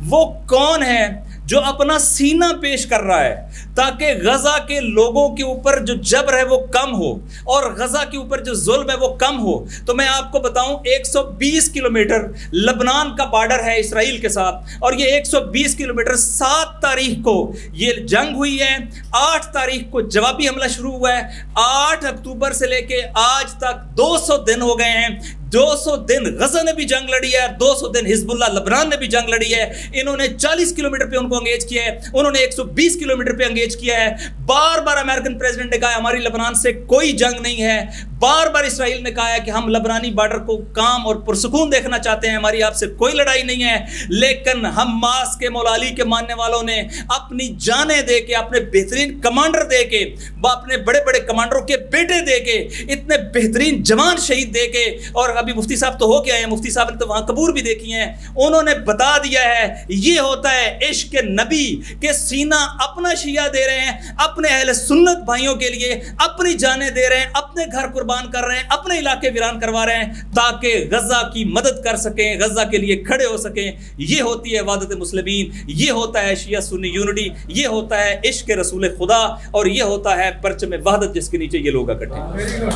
وہ کون ہے جو اپنا سینہ پیش کر رہا ہے تاکہ غزہ کے لوگوں کے اوپر جو جبر ہے وہ کم ہو اور غزہ کے اوپر جو ظلم ہے وہ کم ہو. تو میں آپ کو بتاؤں 120 کلومیٹر لبنان کا بارڈر ہے اسرائیل کے ساتھ، اور یہ 120 کلومیٹر 7 تاریخ کو یہ جنگ ہوئی ہے، 8 تاریخ کو جوابی حملہ شروع ہوا ہے، 8 اکتوبر سے لے کے آج تک 200 دن ہو گئے ہیں. 200 دن غزہ نے بھی جنگ لڑی ہے، 200 دن حزب اللہ لبنان نے بھی جنگ لڑی ہے. انہوں نے 40 کلومیٹر پہ ان کو انگیج کیا ہے، انہوں نے 120 کلومیٹر پہ انگیج کیا ہے. بار بار امریکن پریزیڈنٹ نے کہا ہماری لبنان سے کوئی جنگ نہیں ہے. بار بار اسرائیل نے کہا ہے کہ ہم لبنانی بارڈر کو کام اور پرسکون دیکھنا چاہتے ہیں، ہماری آپ سے کوئی لڑائی نہیں ہے. لیکن حماس کے مولا علی کے ماننے والوں نے اپنی جانیں دے کے، اپنے بہترین کمانڈر دے کے، اپنے بڑے بڑے کمانڈروں کے بیٹے دے کے، اتنے بہترین جوان شہید دے کے، اور ابھی مفتی صاحب تو ہو کے آئے ہیں، مفتی صاحب نے تو وہاں قبور بھی دیکھی ہیں، انہوں نے بتا دیا ہے یہ ہوتا ہے عشق نبی کہ سینہ اپنا شیعہ دے رہے ہیں، اپنے اہل سنت بھائیوں کے لیے اپنی جانیں دے رہے ہیں، اپنے گھر قربان کر رہے ہیں، اپنے علاقے ویران کروا رہے ہیں تاکہ غزہ کی مدد کر سکیں، غزہ کے لیے کھڑے ہو سکیں. یہ ہوتی ہے وحدت مسلمین، یہ ہوتا ہے شیعہ سنی یونٹی، یہ ہوتا ہے عشق رسول خدا، اور یہ ہوتا ہے پرچم وحدت جس کے نیچے یہ لوگ اکٹھے ہیں.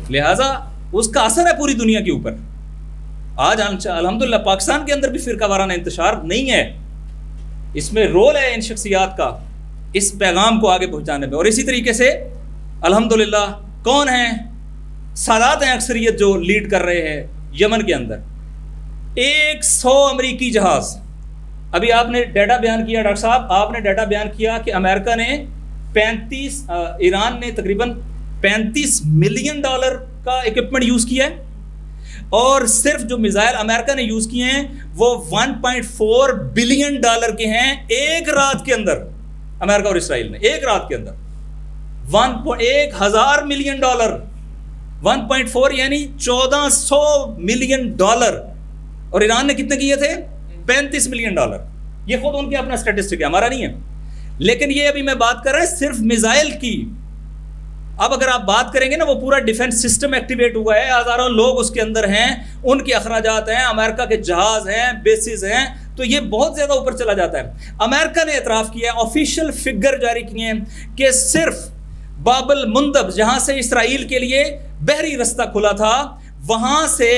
لہٰذا اس کا اثر ہے پوری دنیا کے اوپر. آج الحمدللہ پاکستان کے اندر بھی فرقہ وارانہ انتشار نہیں ہے، اس میں رول ہے ان شخصیات کا اس پیغام کو آگے پہنچانے میں. اور اسی طریقے سے الحمدللہ کون ہیں؟ سادات ہیں اکثریت جو لیڈ کر رہے ہیں یمن کے اندر. 100 امریکی جہاز، ابھی آپ نے ڈیٹا بیان کیا ڈاکٹر صاحب، آپ نے ڈیٹا بیان کیا کہ امریکہ نے ایران نے تقریباً $35 ملین کا اکوپمنٹ یوز کیا ہے، اور صرف جو میزائل امریکہ نے یوز کیے ہیں وہ $1.4 بلین کے ہیں ایک رات کے اندر. امریکہ اور اسرائیل نے ایک رات کے اندر 1,000 ملین ڈالر، 1.4 یعنی $1,400 ملین، اور ایران نے کتنے کیے تھے؟ $35 ملین. یہ خود ان کے اپنا اسٹیٹسٹک ہے، ہمارا نہیں ہے. لیکن یہ ابھی میں بات کر رہا ہوں صرف میزائل کی. اب اگر آپ بات کریں گے نا، وہ پورا ڈیفنس سسٹم ایکٹیویٹ ہوا ہے، ہزاروں لوگ اس کے اندر ہیں، ان کے اخراجات ہیں، امریکہ کے جہاز ہیں، بیسز ہیں، تو یہ بہت زیادہ اوپر چلا جاتا ہے. امریکہ نے اعتراف کیا ہے، آفیشیل فگر جاری کیے ہیں کہ صرف باب المندب جہاں سے اسرائیل کے لیے بحری رستہ کھلا تھا، وہاں سے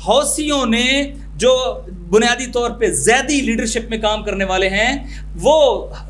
حوثیوں نے جو بنیادی طور پہ زیدی لیڈرشپ میں کام کرنے والے ہیں، وہ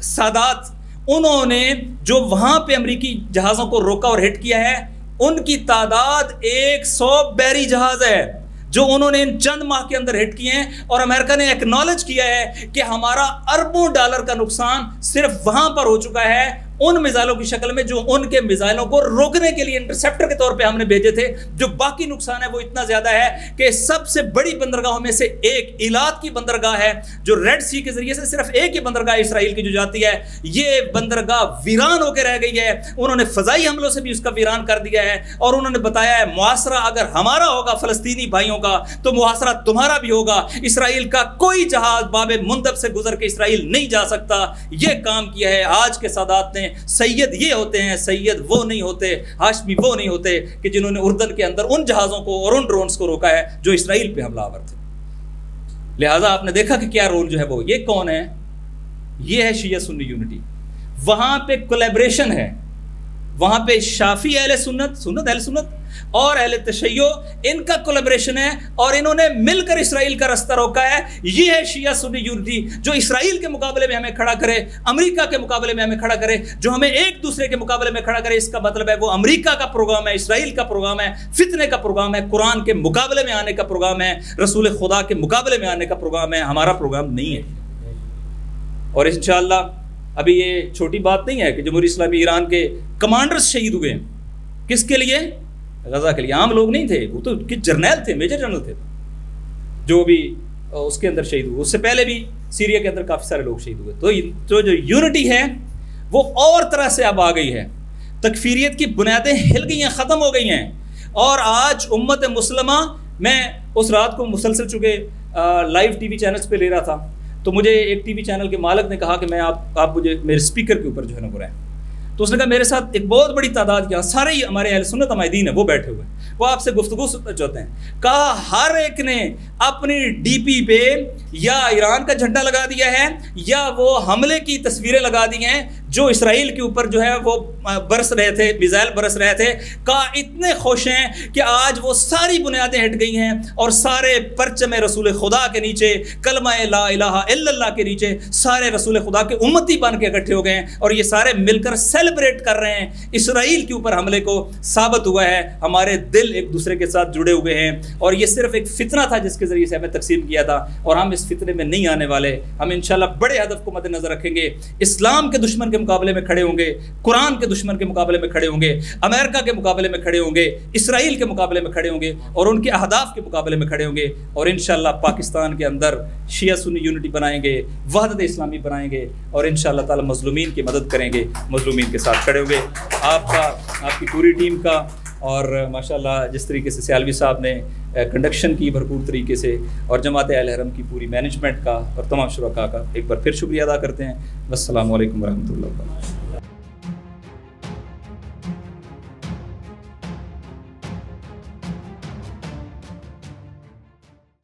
سادات، انہوں نے جو وہاں پہ امریکی جہازوں کو روکا اور ہٹ کیا ہے، ان کی تعداد 100 بحری جہاز ہے جو انہوں نے ان چند ماہ کے اندر ہٹ کیے ہیں. اور امریکہ نے ایکنالج کیا ہے کہ ہمارا اربوں ڈالر کا نقصان صرف وہاں پر ہو چکا ہے، ان میزائلوں کی شکل میں جو ان کے میزائلوں کو روکنے کے لیے انٹرسیپٹر کے طور پہ ہم نے بھیجے تھے. جو باقی نقصان ہے وہ اتنا زیادہ ہے کہ سب سے بڑی بندرگاہوں میں سے ایک ایلات کی بندرگاہ ہے جو ریڈ سی کے ذریعے سے صرف ایک ہی بندرگاہ اسرائیل کی جو جاتی ہے، یہ بندرگاہ ویران ہو کے رہ گئی ہے. انہوں نے فضائی حملوں سے بھی اس کا ویران کر دیا ہے، اور انہوں نے بتایا ہے محاصرہ اگر ہمارا ہوگا فلسطینی بھائیوں کا تو محاصرہ تمہارا بھی ہوگا. اسرائیل کا کوئی جہاز باب مندب سے گزر کے اسرائیل نہیں جا سکتا. یہ کام کیا ہے آج کے سادات نے. سید یہ ہوتے ہیں، سید وہ نہیں ہوتے، ہاشمی وہ نہیں ہوتے کہ جنہوں نے اردن کے اندر ان جہازوں کو اور ان ڈرونز کو روکا ہے جو اسرائیل پہ حملہ آور تھے. لہٰذا آپ نے دیکھا کہ کیا رول جو ہے وہ یہ کون ہے؟ یہ ہے شیعہ سنی یونٹی. وہاں پہ کولیبریشن ہے، وہاں پہ شافی اہل سنت اہل سنت اور اہل تشیع، ان کا کولیبریشن ہے، اور انہوں نے مل کر اسرائیل کا رستہ روکا ہے. یہ ہے شیعہ سنی یونٹی جو اسرائیل کے مقابلے میں ہمیں کھڑا کرے، امریکہ کے مقابلے میں ہمیں کھڑا کرے، جو ہمیں ایک دوسرے کے مقابلے میں کھڑا کرے. اس کا مطلب ہے وہ امریکہ کا پروگرام ہے، اسرائیل کا پروگرام ہے، فتنے کا پروگرام ہے، قرآن کے مقابلے میں آنے کا پروگرام ہے، رسول خدا کے مقابلے میں آنے کا پروگرام ہے. ہمارا پروگرام نہیں ہے. اور انشاءاللہ ابھی یہ چھوٹی بات نہیں ہے کہ جمہوری اسلامی ایران کے کمانڈرز شہید ہوئے. کس کے لیے؟ غزہ کے لیے. عام لوگ نہیں تھے، وہ تو جرنیل تھے، میجر جنرل تھے جو بھی اس کے اندر شہید ہوئے. اس سے پہلے بھی سیریا کے اندر کافی سارے لوگ شہید ہوئے. تو جو یونٹی ہے وہ اور طرح سے اب آ گئی ہے. تکفیریت کی بنیادیں ہل گئی ہیں، ختم ہو گئی ہیں. اور آج امت مسلمہ، میں اس رات کو مسلسل چونکہ لائیو ٹی وی چینلز پہ لے رہا تھا، تو مجھے ایک ٹی وی چینل کے مالک نے کہا کہ میں آپ مجھے میرے اسپیکر کے اوپر جو ہے نا برائیں. تو اس نے کہا میرے ساتھ ایک بہت بڑی تعداد کیا سارے ہی ہمارے اہل سنت عمائدین ہیں وہ بیٹھے ہوئے ہیں, وہ آپ سے گفتگو سننا چاہتے ہیں. کہا ہر ایک نے اپنی ڈی پی پہ یا ایران کا جھنڈا لگا دیا ہے یا وہ حملے کی تصویریں لگا دی ہیں جو اسرائیل کے اوپر جو ہے وہ برس رہے تھے, میزائل برس رہے تھے. کہا اتنے خوش ہیں کہ آج وہ ساری بنیادیں ہٹ گئی ہیں اور سارے پرچم رسول خدا کے نیچے, کلمہ لا الہ الا اللہ کے نیچے سارے رسول خدا کے امتی بن کے اکٹھے ہو گئے ہیں اور یہ سارے مل کر سیلیبریٹ کر رہے ہیں اسرائیل کے اوپر حملے کو. ثابت ہوا ہے ہمارے دل ایک دوسرے کے ساتھ جڑے ہوئے ہیں اور یہ صرف ایک فتنہ تھا جس کے ذریعے سے ہمیں تقسیم کیا تھا اور ہم اس فتنے میں نہیں آنے والے. ہم انشاءاللہ بڑے ہدف کو مد نظر رکھیں گے, اسلام کے دشمن کے مقابلے میں کھڑے ہوں گے, قرآن کے دشمن کے مقابلے میں کھڑے ہوں گے, امریکہ کے مقابلے میں کھڑے ہوں گے, اسرائیل کے مقابلے میں کھڑے ہوں گے اور ان کے اہداف کے مقابلے میں کھڑے ہوں گے اور انشاءاللہ پاکستان کے اندر شیعہ سنی یونٹی بنائیں گے, وحدت اسلامی بنائیں گے اور انشاءاللہ تعالی مظلومین کی مدد کریں گے, مظلومین کے ساتھ کھڑے ہوں گے. آپ کی پوری ٹیم کا اور ماشاءاللہ جس طریقے سے سیالوی صاحب نے کنڈکشن کی بھرپور طریقے سے اور جماعت اہل حرم کی پوری مینجمنٹ کا اور تمام شرکاء کا ایک بار پھر شکریہ ادا کرتے ہیں. السلام علیکم ورحمۃ اللہ وبرکاتہ.